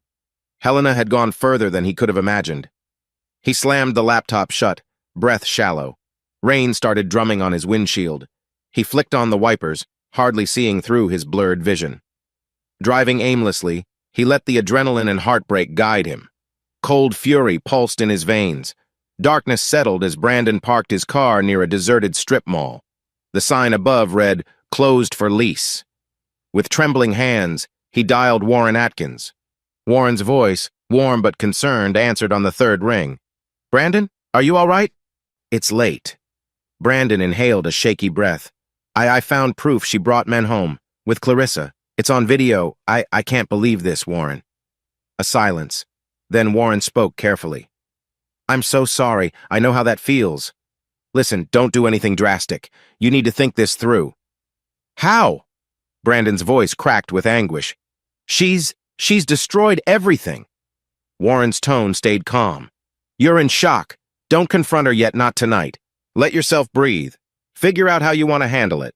Helena had gone further than he could have imagined. He slammed the laptop shut, breath shallow. Rain started drumming on his windshield. He flicked on the wipers, hardly seeing through his blurred vision. Driving aimlessly, he let the adrenaline and heartbreak guide him. Cold fury pulsed in his veins. Darkness settled as Brandon parked his car near a deserted strip mall. The sign above read, "Closed for lease." With trembling hands, he dialed Warren Atkins. Warren's voice, warm but concerned, answered on the third ring. "Brandon, are you all right?" "It's late." Brandon inhaled a shaky breath. I found proof she brought men home, with Clarissa. It's on video. I can't believe this, Warren." A silence. Then Warren spoke carefully. "I'm so sorry. I know how that feels. Listen, don't do anything drastic. You need to think this through." "How?" Brandon's voice cracked with anguish. She's destroyed everything." Warren's tone stayed calm. "You're in shock. Don't confront her yet, not tonight. Let yourself breathe. Figure out how you want to handle it."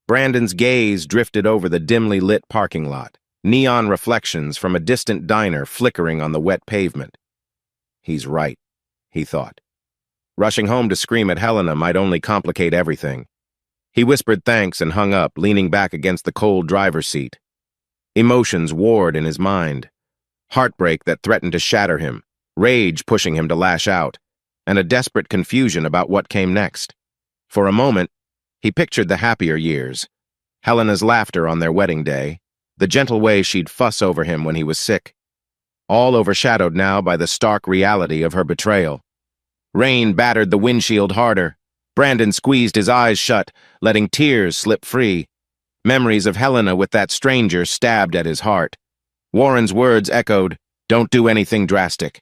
Brandon's gaze drifted over the dimly lit parking lot, neon reflections from a distant diner flickering on the wet pavement. He's right, he thought. Rushing home to scream at Helena might only complicate everything. He whispered thanks and hung up, leaning back against the cold driver's seat. Emotions warred in his mind. Heartbreak that threatened to shatter him, rage pushing him to lash out, and a desperate confusion about what came next. For a moment, he pictured the happier years. Helena's laughter on their wedding day, the gentle way she'd fuss over him when he was sick, all overshadowed now by the stark reality of her betrayal. Rain battered the windshield harder. Brandon squeezed his eyes shut, letting tears slip free. Memories of Helena with that stranger stabbed at his heart. Warren's words echoed, "Don't do anything drastic."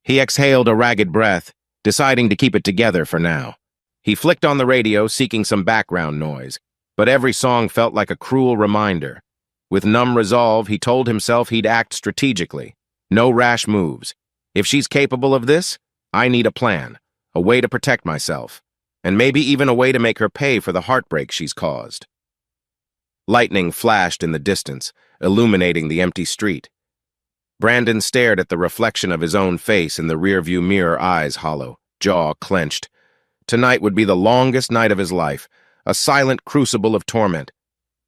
He exhaled a ragged breath, deciding to keep it together for now. He flicked on the radio, seeking some background noise, but every song felt like a cruel reminder. With numb resolve, he told himself he'd act strategically. No rash moves. If she's capable of this, I need a plan, a way to protect myself, and maybe even a way to make her pay for the heartbreak she's caused. Lightning flashed in the distance, illuminating the empty street. Brandon stared at the reflection of his own face in the rearview mirror, eyes hollow, jaw clenched. Tonight would be the longest night of his life, a silent crucible of torment.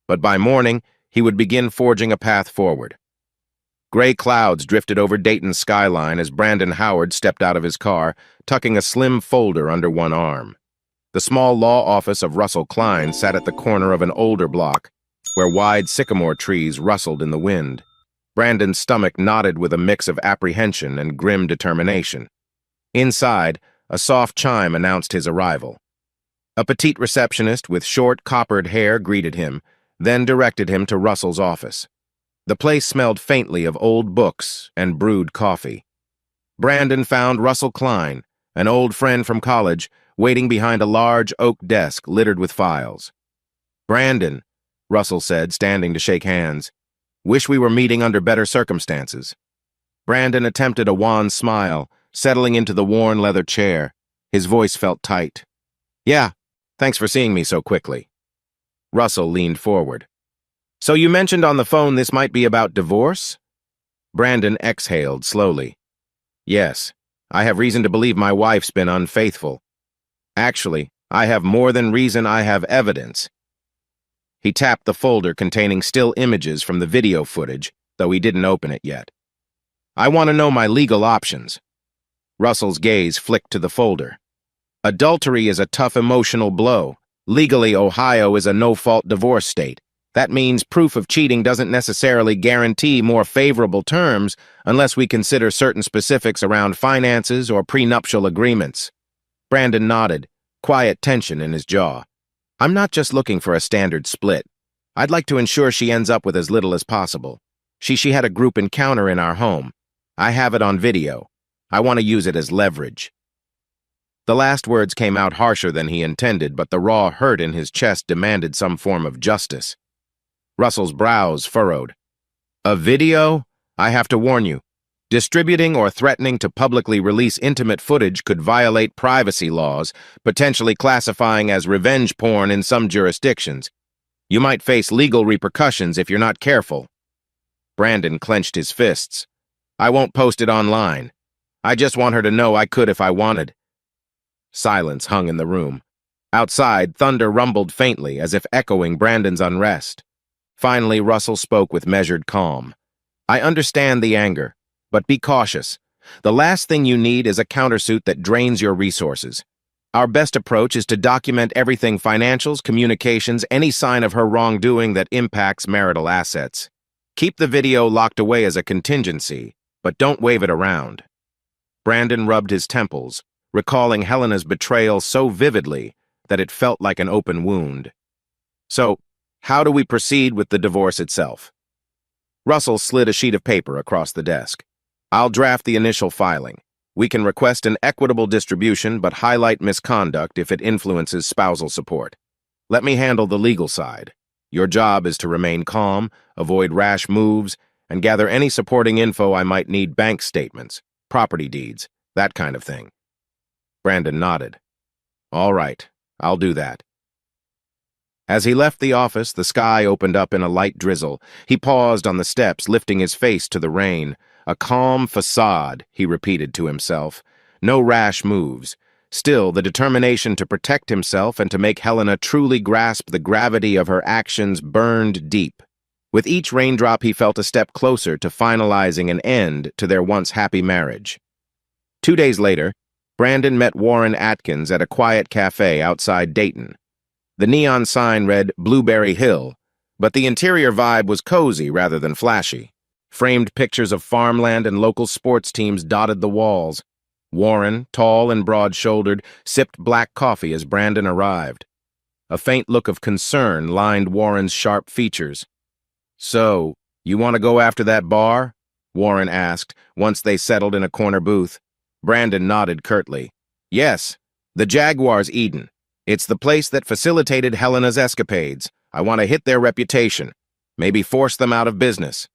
But by morning, he would begin forging a path forward. Gray clouds drifted over Dayton's skyline as Brandon Howard stepped out of his car, tucking a slim folder under one arm. The small law office of Russell Klein sat at the corner of an older block, where wide sycamore trees rustled in the wind. Brandon's stomach knotted with a mix of apprehension and grim determination. Inside, a soft chime announced his arrival. A petite receptionist with short, coppered hair greeted him, then directed him to Russell's office. The place smelled faintly of old books and brewed coffee. Brandon found Russell Klein, an old friend from college, waiting behind a large oak desk littered with files. "Brandon," Russell said, standing to shake hands. "Wish we were meeting under better circumstances." Brandon attempted a wan smile, settling into the worn leather chair. His voice felt tight. "Yeah, thanks for seeing me so quickly." Russell leaned forward. "So you mentioned on the phone this might be about divorce?" Brandon exhaled slowly. "Yes, I have reason to believe my wife's been unfaithful. Actually, I have more than reason, I have evidence." He tapped the folder containing still images from the video footage, though he didn't open it yet. I want to know my legal options. Russell's gaze flicked to the folder. Adultery is a tough emotional blow. Legally, Ohio is a no-fault divorce state. That means proof of cheating doesn't necessarily guarantee more favorable terms unless we consider certain specifics around finances or prenuptial agreements. Brandon nodded, quiet tension in his jaw. I'm not just looking for a standard split. I'd like to ensure she ends up with as little as possible. She had a group encounter in our home. I have it on video. I want to use it as leverage. The last words came out harsher than he intended, but the raw hurt in his chest demanded some form of justice. Russell's brows furrowed. A video? I have to warn you. Distributing or threatening to publicly release intimate footage could violate privacy laws, potentially classifying as revenge porn in some jurisdictions. You might face legal repercussions if you're not careful. Brandon clenched his fists. I won't post it online. I just want her to know I could if I wanted. Silence hung in the room. Outside, thunder rumbled faintly, as if echoing Brandon's unrest. Finally, Russell spoke with measured calm. I understand the anger, but be cautious. The last thing you need is a countersuit that drains your resources. Our best approach is to document everything: financials, communications, any sign of her wrongdoing that impacts marital assets. Keep the video locked away as a contingency, but don't wave it around. Brandon rubbed his temples, recalling Helena's betrayal so vividly that it felt like an open wound. So, how do we proceed with the divorce itself? Russell slid a sheet of paper across the desk. I'll draft the initial filing. We can request an equitable distribution but highlight misconduct if it influences spousal support. Let me handle the legal side. Your job is to remain calm, avoid rash moves, and gather any supporting info I might need: bank statements, property deeds, that kind of thing. Brandon nodded. All right, I'll do that. As he left the office, the sky opened up in a light drizzle. He paused on the steps, lifting his face to the rain. A calm facade, he repeated to himself. No rash moves. Still, the determination to protect himself and to make Helena truly grasp the gravity of her actions burned deep. With each raindrop, he felt a step closer to finalizing an end to their once happy marriage. 2 days later, Brandon met Warren Atkins at a quiet cafe outside Dayton. The neon sign read Blueberry Hill, but the interior vibe was cozy rather than flashy. Framed pictures of farmland and local sports teams dotted the walls. Warren, tall and broad-shouldered, sipped black coffee as Brandon arrived. A faint look of concern lined Warren's sharp features. So, you want to go after that bar? Warren asked, once they settled in a corner booth. Brandon nodded curtly. Yes, the Jaguars Eden. It's the place that facilitated Helena's escapades. I want to hit their reputation. Maybe force them out of business.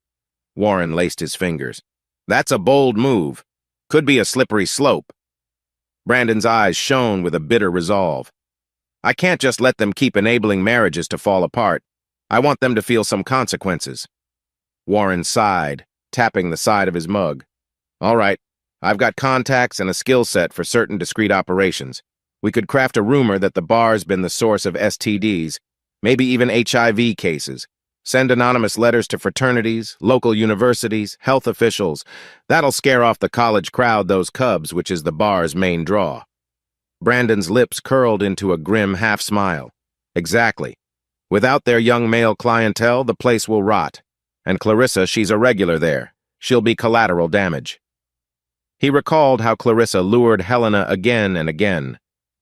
Warren laced his fingers. That's a bold move. Could be a slippery slope. Brandon's eyes shone with a bitter resolve. I can't just let them keep enabling marriages to fall apart. I want them to feel some consequences. Warren sighed, tapping the side of his mug. All right, I've got contacts and a skill set for certain discrete operations. We could craft a rumor that the bar's been the source of STDs, maybe even HIV cases. Send anonymous letters to fraternities, local universities, health officials. That'll scare off the college crowd, those Cubs, which is the bar's main draw. Brandon's lips curled into a grim half-smile. Exactly. Without their young male clientele, the place will rot. And Clarissa, she's a regular there. She'll be collateral damage. He recalled how Clarissa lured Helena again and again.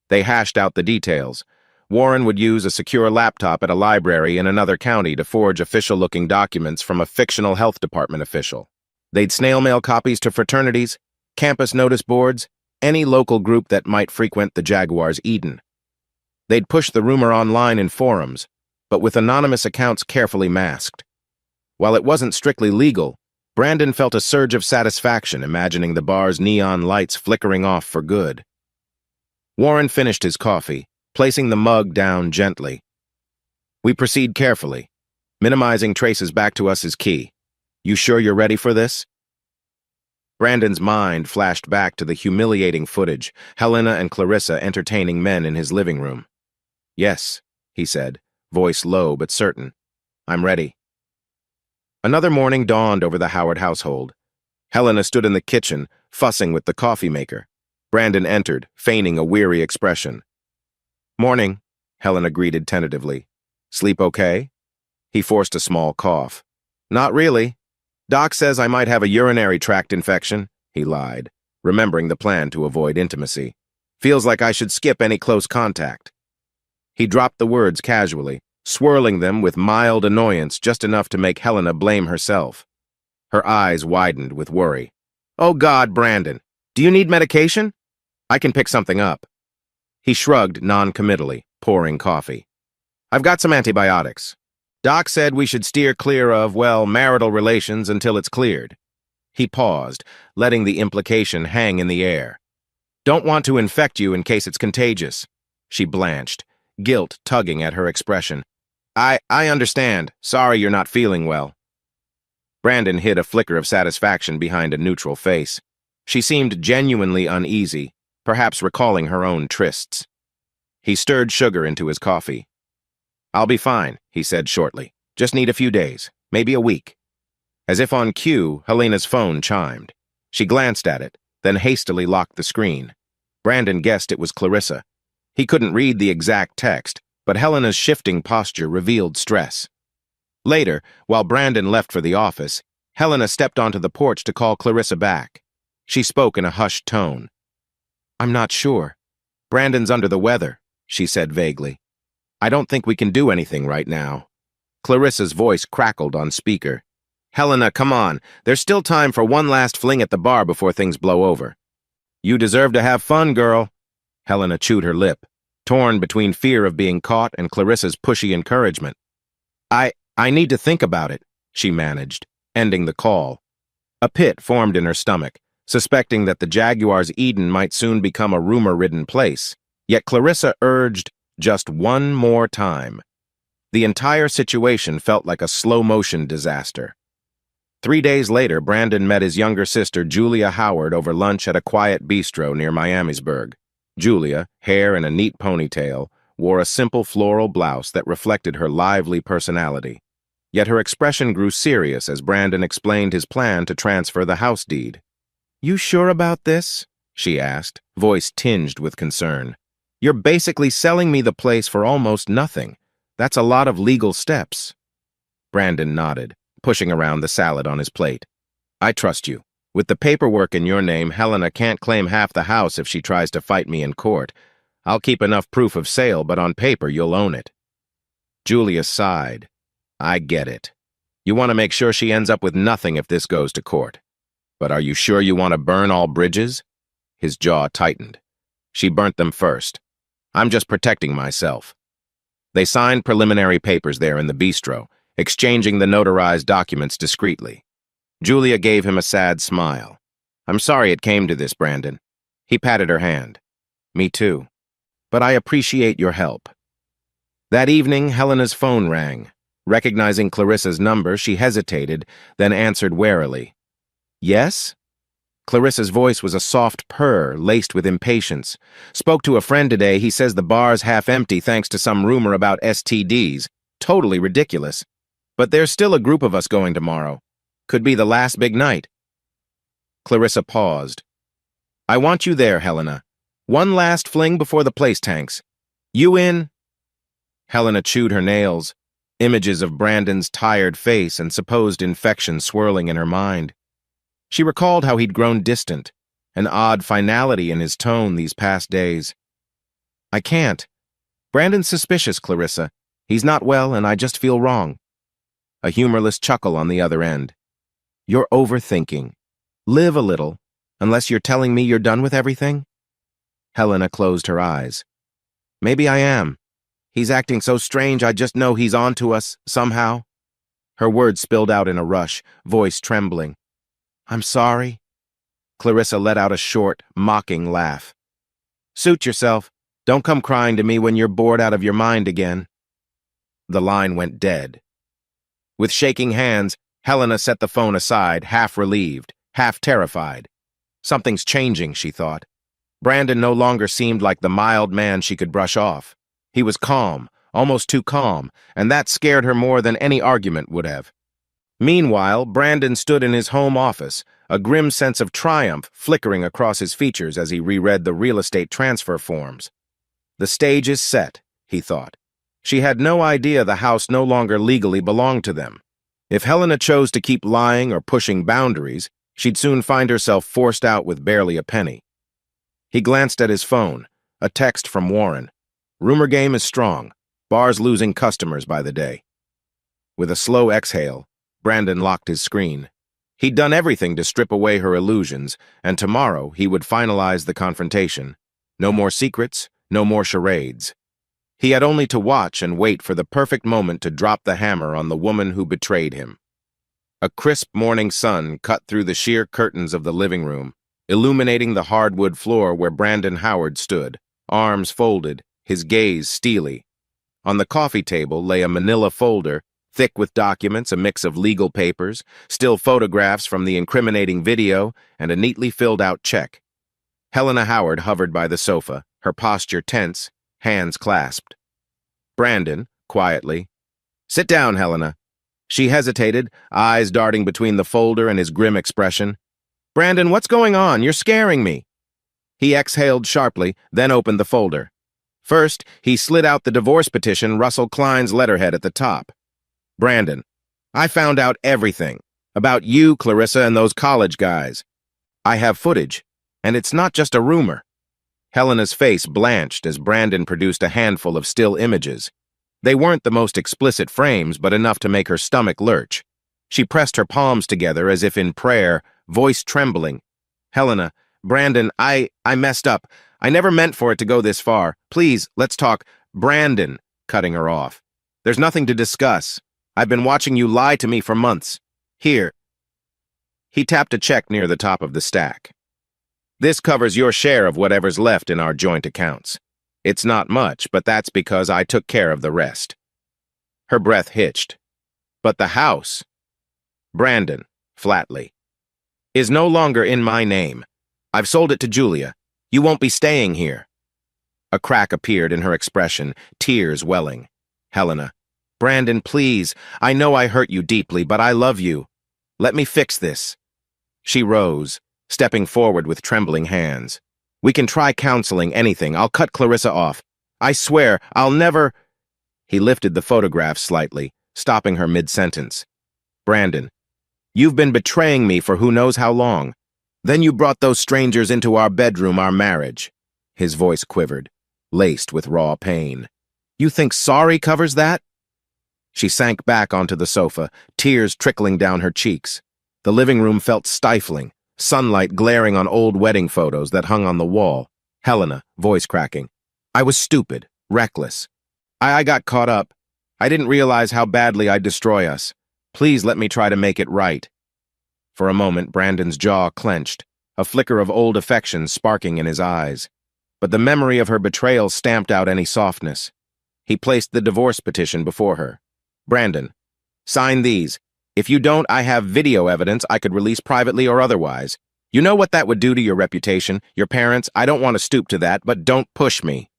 They hashed out the details. Warren would use a secure laptop at a library in another county to forge official-looking documents from a fictional health department official. They'd snail mail copies to fraternities, campus notice boards, any local group that might frequent the Jaguars Eden. They'd push the rumor online in forums, but with anonymous accounts carefully masked. While it wasn't strictly legal, Brandon felt a surge of satisfaction imagining the bar's neon lights flickering off for good. Warren finished his coffee, placing the mug down gently. We proceed carefully. Minimizing traces back to us is key. You sure you're ready for this? Brandon's mind flashed back to the humiliating footage, Helena and Clarissa entertaining men in his living room. Yes, he said, voice low but certain. "I'm ready." Another morning dawned over the Howard household. Helena stood in the kitchen, fussing with the coffee maker. Brandon entered, feigning a weary expression. "Morning," Helena greeted tentatively. "Sleep okay?" He forced a small cough. "Not really. Doc says I might have a urinary tract infection," he lied, remembering the plan to avoid intimacy. "Feels like I should skip any close contact." He dropped the words casually, swirling them with mild annoyance just enough to make Helena blame herself. Her eyes widened with worry. "Oh God, Brandon, do you need medication? I can pick something up." He shrugged non-committally, pouring coffee. "I've got some antibiotics. Doc said we should steer clear of, well, marital relations until it's cleared." He paused, letting the implication hang in the air. "Don't want to infect you in case it's contagious." She blanched, guilt tugging at her expression. I understand. Sorry you're not feeling well." Brandon hid a flicker of satisfaction behind a neutral face. She seemed genuinely uneasy, perhaps recalling her own trysts. He stirred sugar into his coffee. "I'll be fine," he said shortly. "Just need a few days, maybe a week." As if on cue, Helena's phone chimed. She glanced at it, then hastily locked the screen. Brandon guessed it was Clarissa. He couldn't read the exact text, but Helena's shifting posture revealed stress. Later, while Brandon left for the office, Helena stepped onto the porch to call Clarissa back. She spoke in a hushed tone. "I'm not sure. Brandon's under the weather," she said vaguely. "I don't think we can do anything right now." Clarissa's voice crackled on speaker. "Helena, come on. There's still time for one last fling at the bar before things blow over." "You deserve to have fun, girl." Helena chewed her lip, torn between fear of being caught and Clarissa's pushy encouragement. I need to think about it," she managed, ending the call. A pit formed in her stomach, suspecting that the Jaguars' Eden might soon become a rumor-ridden place. Yet Clarissa urged just one more time. The entire situation felt like a slow-motion disaster. 3 days later, Brandon met his younger sister, Julia Howard, over lunch at a quiet bistro near Miamisburg. Julia, hair in a neat ponytail, wore a simple floral blouse that reflected her lively personality. Yet her expression grew serious as Brandon explained his plan to transfer the house deed. "You sure about this?" she asked, voice tinged with concern. "You're basically selling me the place for almost nothing. That's a lot of legal steps." Brandon nodded, pushing around the salad on his plate. "I trust you. With the paperwork in your name, Helena can't claim half the house if she tries to fight me in court. I'll keep enough proof of sale, but on paper you'll own it." Julia sighed. "I get it. You want to make sure she ends up with nothing if this goes to court. But are you sure you want to burn all bridges?" His jaw tightened. "She burnt them first. I'm just protecting myself." They signed preliminary papers there in the bistro, exchanging the notarized documents discreetly. Julia gave him a sad smile. "I'm sorry it came to this, Brandon." He patted her hand. "Me too. But I appreciate your help." That evening, Helena's phone rang. Recognizing Clarissa's number, she hesitated, then answered warily. "Yes?" Clarissa's voice was a soft purr, laced with impatience. "Spoke to a friend today. He says the bar's half empty thanks to some rumor about STDs. Totally ridiculous. But there's still a group of us going tomorrow. Could be the last big night." Clarissa paused. "I want you there, Helena. One last fling before the place tanks. You in?" Helena chewed her nails, images of Brandon's tired face and supposed infection swirling in her mind. She recalled how he'd grown distant, an odd finality in his tone these past days. "I can't. Brandon's suspicious, Clarissa. He's not well, and I just feel wrong." A humorless chuckle on the other end. "You're overthinking. Live a little, unless you're telling me you're done with everything?" Helena closed her eyes. "Maybe I am. He's acting so strange I just know he's on to us, somehow." Her words spilled out in a rush, voice trembling. "I'm sorry." Clarissa let out a short, mocking laugh. "Suit yourself. Don't come crying to me when you're bored out of your mind again." The line went dead. With shaking hands, Helena set the phone aside, half relieved, half terrified. Something's changing, she thought. Brandon no longer seemed like the mild man she could brush off. He was calm, almost too calm, and that scared her more than any argument would have. Meanwhile, Brandon stood in his home office, a grim sense of triumph flickering across his features as he reread the real estate transfer forms. The stage is set, he thought. She had no idea the house no longer legally belonged to them. If Helena chose to keep lying or pushing boundaries, she'd soon find herself forced out with barely a penny. He glanced at his phone, a text from Warren. Rumor game is strong. Bar's losing customers by the day. With a slow exhale, Brandon locked his screen. He'd done everything to strip away her illusions, and tomorrow he would finalize the confrontation. No more secrets, no more charades. He had only to watch and wait for the perfect moment to drop the hammer on the woman who betrayed him. A crisp morning sun cut through the sheer curtains of the living room, illuminating the hardwood floor where Brandon Howard stood, arms folded, his gaze steely. On the coffee table lay a manila folder, thick with documents, a mix of legal papers, still photographs from the incriminating video, and a neatly filled-out check. Helena Howard hovered by the sofa, her posture tense, hands clasped. Brandon, quietly, "Sit down, Helena." She hesitated, eyes darting between the folder and his grim expression. "Brandon, what's going on? You're scaring me." He exhaled sharply, then opened the folder. First, he slid out the divorce petition, Russell Klein's letterhead at the top. "Brandon, I found out everything. About you, Clarissa, and those college guys. I have footage, and it's not just a rumor." Helena's face blanched as Brandon produced a handful of still images. They weren't the most explicit frames, but enough to make her stomach lurch. She pressed her palms together as if in prayer, voice trembling. "Helena, Brandon, I messed up. I never meant for it to go this far. Please, let's talk." "Brandon," cutting her off. "There's nothing to discuss. I've been watching you lie to me for months. Here." He tapped a check near the top of the stack. "This covers your share of whatever's left in our joint accounts. It's not much, but that's because I took care of the rest." Her breath hitched. "But the house," Brandon, flatly, "is no longer in my name. I've sold it to Julia. You won't be staying here." A crack appeared in her expression, tears welling. "Helena, Brandon, please. I know I hurt you deeply, but I love you. Let me fix this." She rose, stepping forward with trembling hands. "We can try counseling, anything. I'll cut Clarissa off. I swear, I'll never—" He lifted the photograph slightly, stopping her mid-sentence. "Brandon, you've been betraying me for who knows how long. Then you brought those strangers into our bedroom, our marriage." His voice quivered, laced with raw pain. "You think sorry covers that?" She sank back onto the sofa, tears trickling down her cheeks. The living room felt stifling, sunlight glaring on old wedding photos that hung on the wall. Helena, voice cracking. "I was stupid, reckless. I got caught up. I didn't realize how badly I'd destroy us. Please let me try to make it right." For a moment, Brandon's jaw clenched, a flicker of old affection sparking in his eyes. But the memory of her betrayal stamped out any softness. He placed the divorce petition before her. "Brandon, sign these. If you don't, I have video evidence I could release privately or otherwise. You know what that would do to your reputation, your parents. I don't want to stoop to that, but don't push me."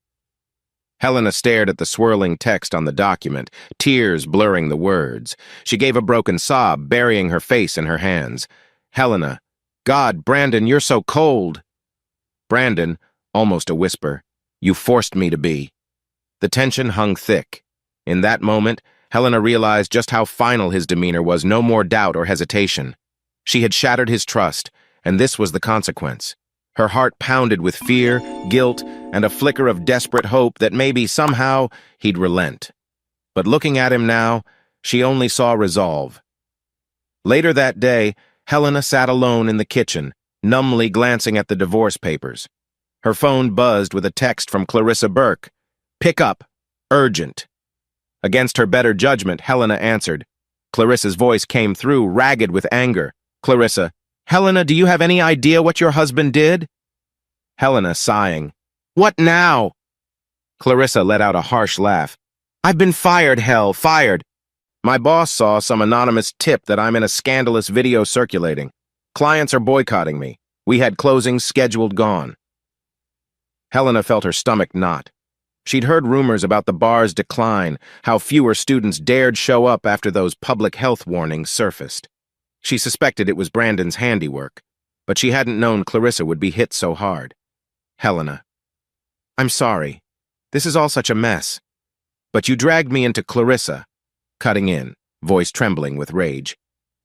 Helena stared at the swirling text on the document, tears blurring the words. She gave a broken sob, burying her face in her hands. "Helena, God, Brandon, you're so cold." "Brandon," almost a whisper, "you forced me to be." The tension hung thick. In that moment, Helena realized just how final his demeanor was, no more doubt or hesitation. She had shattered his trust, and this was the consequence. Her heart pounded with fear, guilt, and a flicker of desperate hope that maybe somehow he'd relent. But looking at him now, she only saw resolve. Later that day, Helena sat alone in the kitchen, numbly glancing at the divorce papers. Her phone buzzed with a text from Clarissa Burke. "Pick up. Urgent." Against her better judgment, Helena answered. Clarissa's voice came through, ragged with anger. "Clarissa, Helena, do you have any idea what your husband did?" Helena, sighing. "What now?" Clarissa let out a harsh laugh. "I've been fired, hell, fired. My boss saw some anonymous tip that I'm in a scandalous video circulating. Clients are boycotting me. We had closings scheduled gone." Helena felt her stomach knot. She'd heard rumors about the bar's decline, how fewer students dared show up after those public health warnings surfaced. She suspected it was Brandon's handiwork, but she hadn't known Clarissa would be hit so hard. Helena. I'm sorry. This is all such a mess. But you dragged me into Clarissa. Cutting in, voice trembling with rage.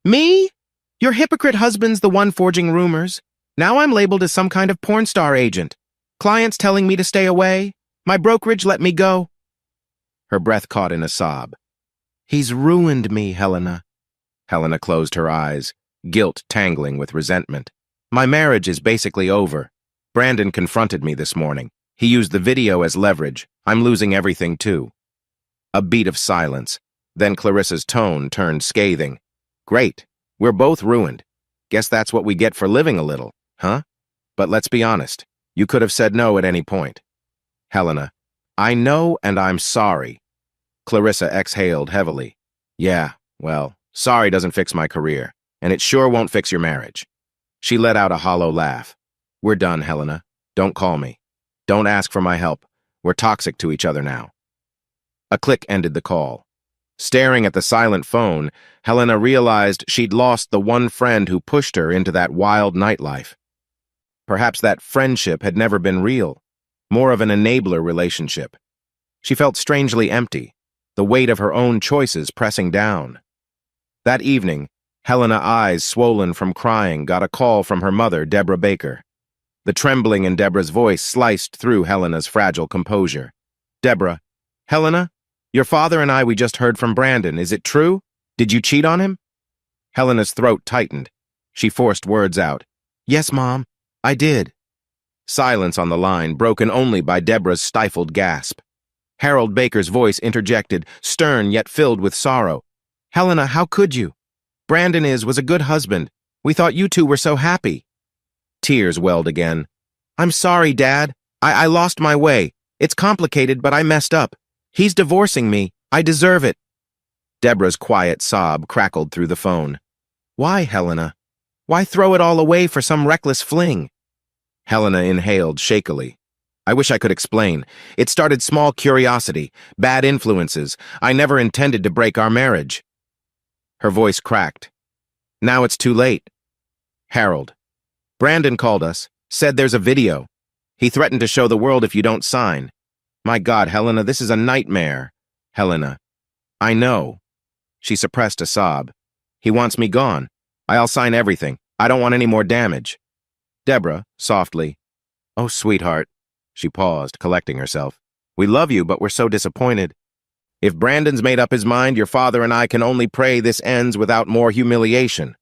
Me? Your hypocrite husband's the one forging rumors. Now I'm labeled as some kind of porn star agent. Clients telling me to stay away. My brokerage let me go. Her breath caught in a sob. He's ruined me, Helena. Helena closed her eyes, guilt tangling with resentment. My marriage is basically over. Brandon confronted me this morning. He used the video as leverage. I'm losing everything too. A beat of silence. Then Clarissa's tone turned scathing. Great. We're both ruined. Guess that's what we get for living a little, huh? But let's be honest. You could have said no at any point. Helena. I know and I'm sorry. Clarissa exhaled heavily. Yeah, well, sorry doesn't fix my career, and it sure won't fix your marriage. She let out a hollow laugh. We're done, Helena. Don't call me. Don't ask for my help. We're toxic to each other now. A click ended the call. Staring at the silent phone, Helena realized she'd lost the one friend who pushed her into that wild nightlife. Perhaps that friendship had never been real, more of an enabler relationship. She felt strangely empty, the weight of her own choices pressing down. That evening, Helena, eyes swollen from crying, got a call from her mother, Deborah Baker. The trembling in Deborah's voice sliced through Helena's fragile composure. Deborah, Helena? Your father and we just heard from Brandon. Is it true? Did you cheat on him? Helena's throat tightened. She forced words out. Yes, Mom, I did. Silence on the line, broken only by Deborah's stifled gasp. Harold Baker's voice interjected, stern yet filled with sorrow. Helena, how could you? Brandon was a good husband. We thought you two were so happy. Tears welled again. I'm sorry, Dad. I lost my way. It's complicated, but I messed up. He's divorcing me. I deserve it. Deborah's quiet sob crackled through the phone. Why, Helena? Why throw it all away for some reckless fling? Helena inhaled shakily. I wish I could explain. It started small curiosity, bad influences. I never intended to break our marriage. Her voice cracked. Now it's too late. Harold. Brandon called us, said there's a video. He threatened to show the world if you don't sign. My God, Helena, this is a nightmare. Helena. I know. She suppressed a sob. He wants me gone. I'll sign everything. I don't want any more damage. Deborah, softly. Oh, sweetheart. She paused, collecting herself. We love you, but we're so disappointed. If Brandon's made up his mind, your father and I can only pray this ends without more humiliation.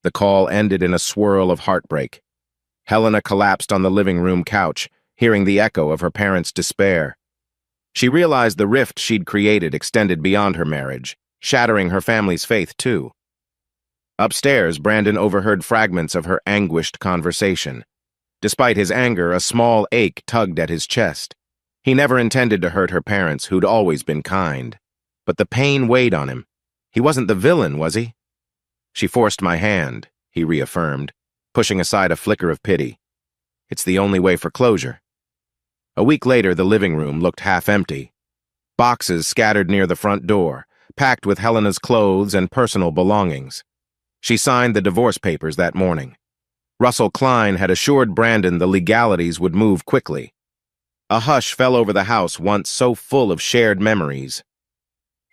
The call ended in a swirl of heartbreak. Helena collapsed on the living room couch, hearing the echo of her parents' despair. She realized the rift she'd created extended beyond her marriage, shattering her family's faith, too. Upstairs, Brandon overheard fragments of her anguished conversation. Despite his anger, a small ache tugged at his chest. He never intended to hurt her parents, who'd always been kind. But the pain weighed on him. He wasn't the villain, was he? She forced my hand, he reaffirmed, pushing aside a flicker of pity. It's the only way for closure. A week later, the living room looked half empty. Boxes scattered near the front door, packed with Helena's clothes and personal belongings. She signed the divorce papers that morning. Russell Klein had assured Brandon the legalities would move quickly. A hush fell over the house once so full of shared memories.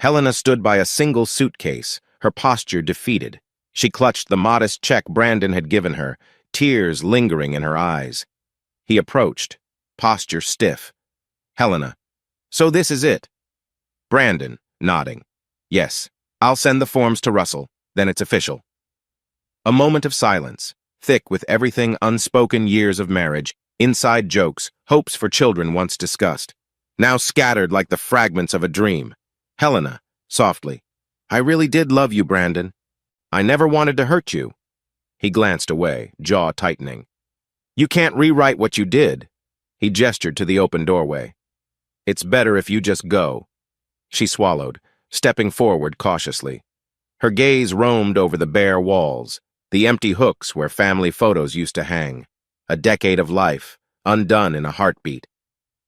Helena stood by a single suitcase, her posture defeated. She clutched the modest check Brandon had given her, tears lingering in her eyes. He approached, posture stiff. Helena. So this is it? Brandon, nodding. Yes, I'll send the forms to Russell, then it's official. A moment of silence, thick with everything unspoken years of marriage, inside jokes, hopes for children once discussed, now scattered like the fragments of a dream. Helena, softly. I really did love you, Brandon. I never wanted to hurt you. He glanced away, jaw tightening. You can't rewrite what you did. He gestured to the open doorway. It's better if you just go. She swallowed, stepping forward cautiously. Her gaze roamed over the bare walls, the empty hooks where family photos used to hang. A decade of life, undone in a heartbeat.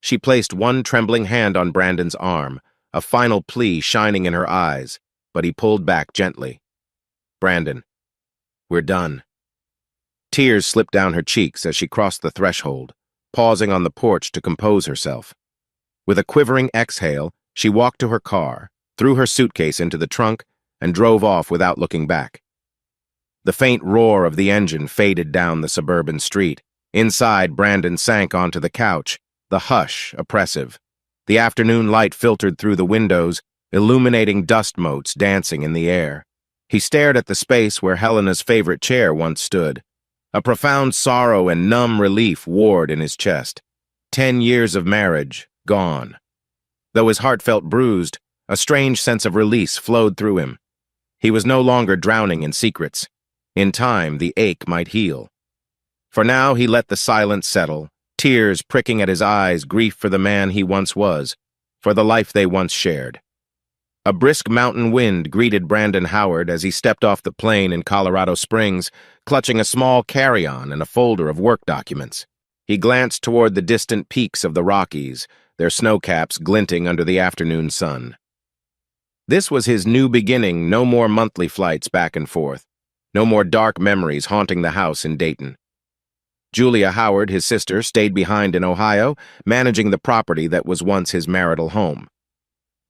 She placed one trembling hand on Brandon's arm, a final plea shining in her eyes, but he pulled back gently. "Brandon, we're done." Tears slipped down her cheeks as she crossed the threshold, pausing on the porch to compose herself. With a quivering exhale, she walked to her car, threw her suitcase into the trunk, and drove off without looking back. The faint roar of the engine faded down the suburban street. Inside, Brandon sank onto the couch, the hush oppressive. The afternoon light filtered through the windows, illuminating dust motes dancing in the air. He stared at the space where Helena's favorite chair once stood. A profound sorrow and numb relief warred in his chest. 10 years of marriage, gone. Though his heart felt bruised, a strange sense of release flowed through him. He was no longer drowning in secrets. In time, the ache might heal. For now, he let the silence settle, tears pricking at his eyes, grief for the man he once was, for the life they once shared. A brisk mountain wind greeted Brandon Howard as he stepped off the plane in Colorado Springs, clutching a small carry-on and a folder of work documents. He glanced toward the distant peaks of the Rockies, their snowcaps glinting under the afternoon sun. This was his new beginning, no more monthly flights back and forth, no more dark memories haunting the house in Dayton. Julia Howard, his sister, stayed behind in Ohio, managing the property that was once his marital home.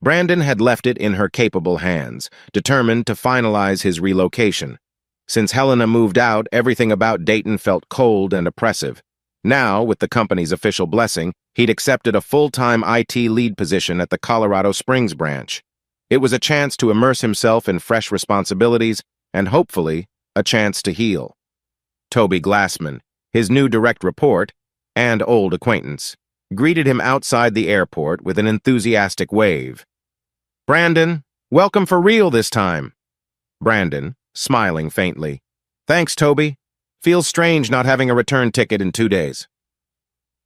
Brandon had left it in her capable hands, determined to finalize his relocation. Since Helena moved out, everything about Dayton felt cold and oppressive. Now, with the company's official blessing, he'd accepted a full-time IT lead position at the Colorado Springs branch. It was a chance to immerse himself in fresh responsibilities and, hopefully, a chance to heal. Toby Glassman, his new direct report and old acquaintance, greeted him outside the airport with an enthusiastic wave. "Brandon, welcome for real this time." Brandon, smiling faintly. "Thanks, Toby. Feels strange not having a return ticket in 2 days."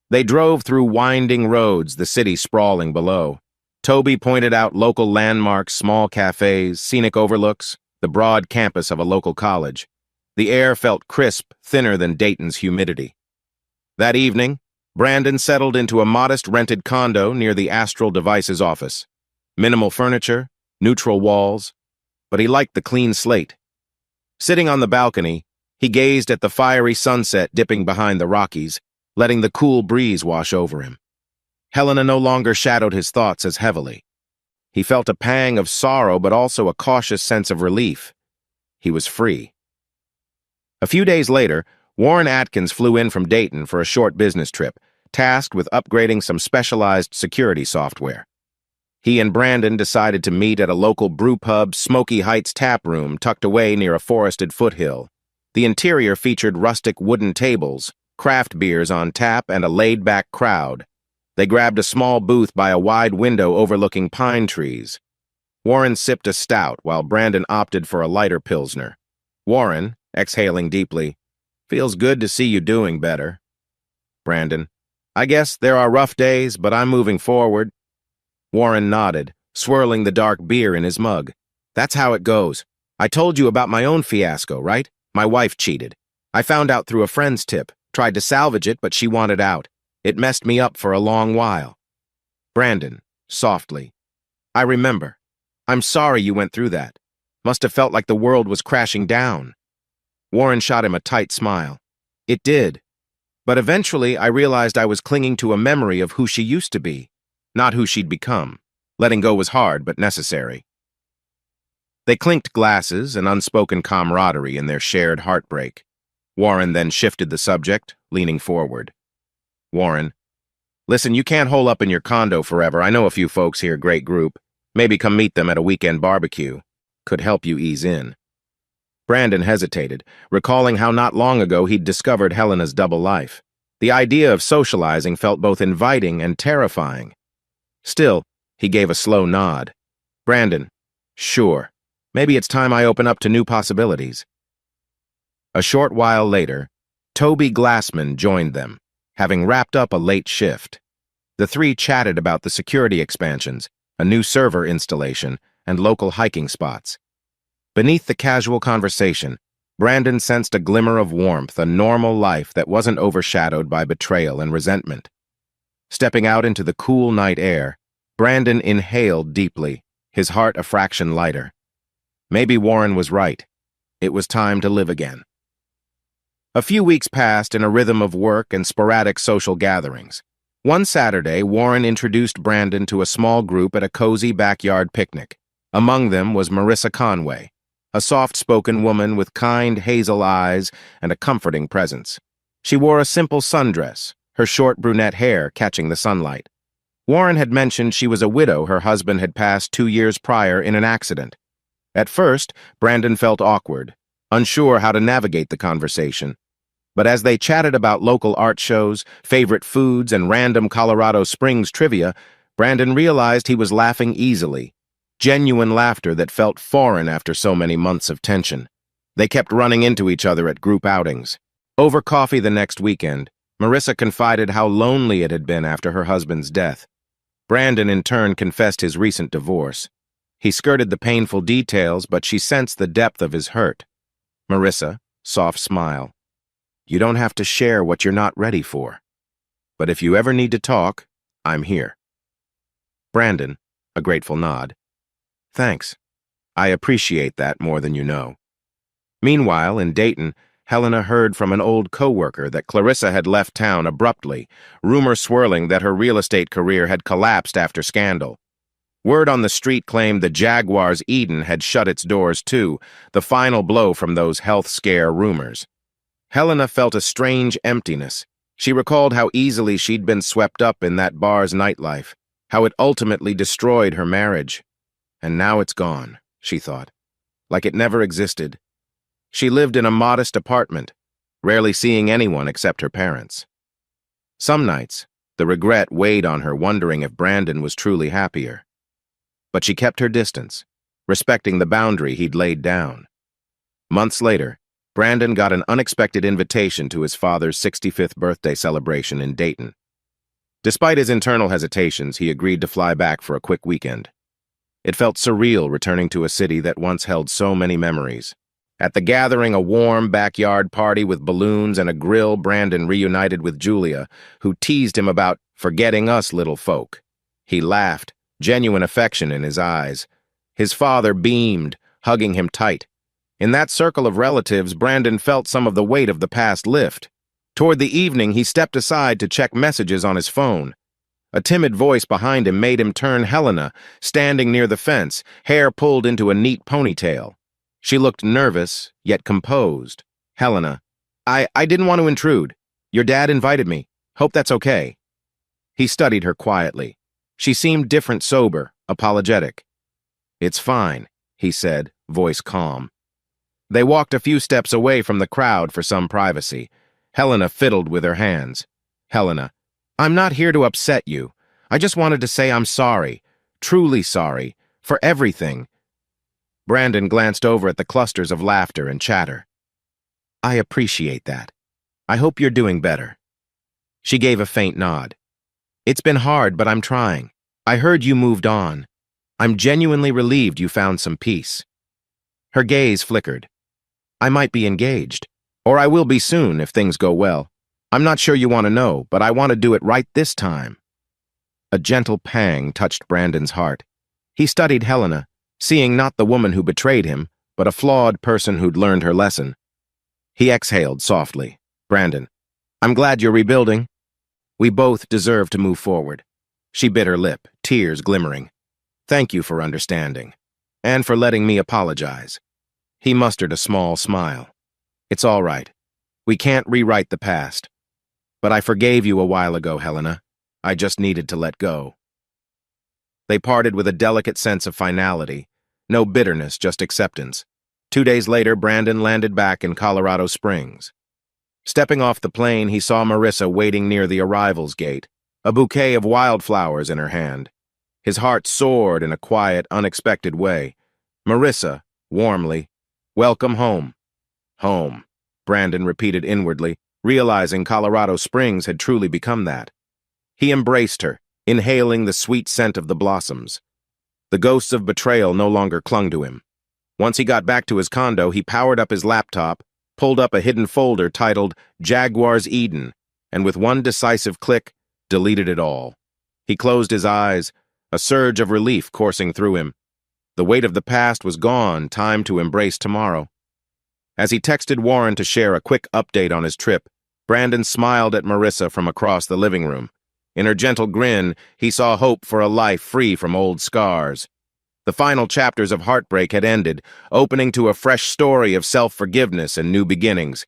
They drove through winding roads, the city sprawling below. Toby pointed out local landmarks, small cafes, scenic overlooks, the broad campus of a local college. The air felt crisp, thinner than Dayton's humidity. That evening, Brandon settled into a modest rented condo near the Astral Devices office. Minimal furniture, neutral walls, but he liked the clean slate. Sitting on the balcony, he gazed at the fiery sunset dipping behind the Rockies, letting the cool breeze wash over him. Helena no longer shadowed his thoughts as heavily. He felt a pang of sorrow, but also a cautious sense of relief. He was free. A few days later, Warren Atkins flew in from Dayton for a short business trip, tasked with upgrading some specialized security software. He and Brandon decided to meet at a local brewpub, Smoky Heights tap room tucked away near a forested foothill. The interior featured rustic wooden tables, craft beers on tap, and a laid-back crowd. They grabbed a small booth by a wide window overlooking pine trees. Warren sipped a stout while Brandon opted for a lighter pilsner. Warren, exhaling deeply, "Feels good to see you doing better." Brandon, "I guess there are rough days, but I'm moving forward." Warren nodded, swirling the dark beer in his mug. "That's how it goes. I told you about my own fiasco, right? My wife cheated. I found out through a friend's tip, tried to salvage it, but she wanted out. It messed me up for a long while." Brandon, softly, "I remember. I'm sorry you went through that. Must have felt like the world was crashing down." Warren shot him a tight smile. "It did. But eventually I realized I was clinging to a memory of who she used to be, not who she'd become. Letting go was hard, but necessary." They clinked glasses, an unspoken camaraderie in their shared heartbreak. Warren then shifted the subject, leaning forward. "Warren, listen, you can't hole up in your condo forever. I know a few folks here, great group. Maybe come meet them at a weekend barbecue. Could help you ease in." Brandon hesitated, recalling how not long ago he'd discovered Helena's double life. The idea of socializing felt both inviting and terrifying. Still, he gave a slow nod. "Brandon, sure. Maybe it's time I open up to new possibilities." A short while later, Toby Glassman joined them, having wrapped up a late shift. The three chatted about the security expansions, a new server installation, and local hiking spots. Beneath the casual conversation, Brandon sensed a glimmer of warmth, a normal life that wasn't overshadowed by betrayal and resentment. Stepping out into the cool night air, Brandon inhaled deeply, his heart a fraction lighter. Maybe Warren was right. It was time to live again. A few weeks passed in a rhythm of work and sporadic social gatherings. One Saturday, Warren introduced Brandon to a small group at a cozy backyard picnic. Among them was Marissa Conway, a soft-spoken woman with kind hazel eyes and a comforting presence. She wore a simple sundress, her short brunette hair catching the sunlight. Warren had mentioned she was a widow her husband had passed 2 years prior in an accident. At first, Brandon felt awkward, unsure how to navigate the conversation. But as they chatted about local art shows, favorite foods, and random Colorado Springs trivia, Brandon realized he was laughing easily, genuine laughter that felt foreign after so many months of tension. They kept running into each other at group outings. Over coffee the next weekend, Marissa confided how lonely it had been after her husband's death. Brandon, in turn, confessed his recent divorce. He skirted the painful details, but she sensed the depth of his hurt. Marissa, soft smile. You don't have to share what you're not ready for. But if you ever need to talk, I'm here. Brandon, a grateful nod. Thanks. I appreciate that more than you know. Meanwhile, in Dayton, Helena heard from an old co-worker that Clarissa had left town abruptly, rumor swirling that her real estate career had collapsed after scandal. Word on the street claimed the Jaguars' Eden had shut its doors too, the final blow from those health scare rumors. Helena felt a strange emptiness. She recalled how easily she'd been swept up in that bar's nightlife, how it ultimately destroyed her marriage. And now it's gone, she thought, like it never existed. She lived in a modest apartment, rarely seeing anyone except her parents. Some nights, the regret weighed on her, wondering if Brandon was truly happier. But she kept her distance, respecting the boundary he'd laid down. Months later, Brandon got an unexpected invitation to his father's 65th birthday celebration in Dayton. Despite his internal hesitations, he agreed to fly back for a quick weekend. It felt surreal returning to a city that once held so many memories. At the gathering, a warm backyard party with balloons and a grill, Brandon reunited with Julia, who teased him about forgetting us little folk. He laughed, genuine affection in his eyes. His father beamed, hugging him tight. In that circle of relatives, Brandon felt some of the weight of the past lift. Toward the evening, he stepped aside to check messages on his phone. A timid voice behind him made him turn Helena, standing near the fence, hair pulled into a neat ponytail. She looked nervous, yet composed. Helena, I didn't want to intrude. Your dad invited me. Hope that's okay. He studied her quietly. She seemed different, sober, apologetic. It's fine, he said, voice calm. They walked a few steps away from the crowd for some privacy. Helena fiddled with her hands. Helena, I'm not here to upset you. I just wanted to say I'm sorry, truly sorry, for everything. Brandon glanced over at the clusters of laughter and chatter. I appreciate that. I hope you're doing better. She gave a faint nod. It's been hard, but I'm trying. I heard you moved on. I'm genuinely relieved you found some peace. Her gaze flickered. I might be engaged. Or I will be soon if things go well. I'm not sure you want to know, but I want to do it right this time. A gentle pang touched Brandon's heart. He studied Helena, seeing not the woman who betrayed him, but a flawed person who'd learned her lesson. He exhaled softly. Brandon, I'm glad you're rebuilding. We both deserve to move forward. She bit her lip, tears glimmering. Thank you for understanding, and for letting me apologize. He mustered a small smile. It's all right. We can't rewrite the past. But I forgave you a while ago, Helena. I just needed to let go. They parted with a delicate sense of finality. No bitterness, just acceptance. 2 days later, Brandon landed back in Colorado Springs. Stepping off the plane, he saw Marissa waiting near the arrivals gate, a bouquet of wildflowers in her hand. His heart soared in a quiet, unexpected way. Marissa, warmly, welcome home. Home, Brandon repeated inwardly, realizing Colorado Springs had truly become that. He embraced her, inhaling the sweet scent of the blossoms. The ghosts of betrayal no longer clung to him. Once he got back to his condo, he powered up his laptop, pulled up a hidden folder titled Jaguars' Eden, and with one decisive click, deleted it all. He closed his eyes, a surge of relief coursing through him. The weight of the past was gone, time to embrace tomorrow. As he texted Warren to share a quick update on his trip, Brandon smiled at Marissa from across the living room. In her gentle grin, he saw hope for a life free from old scars. The final chapters of heartbreak had ended, opening to a fresh story of self-forgiveness and new beginnings.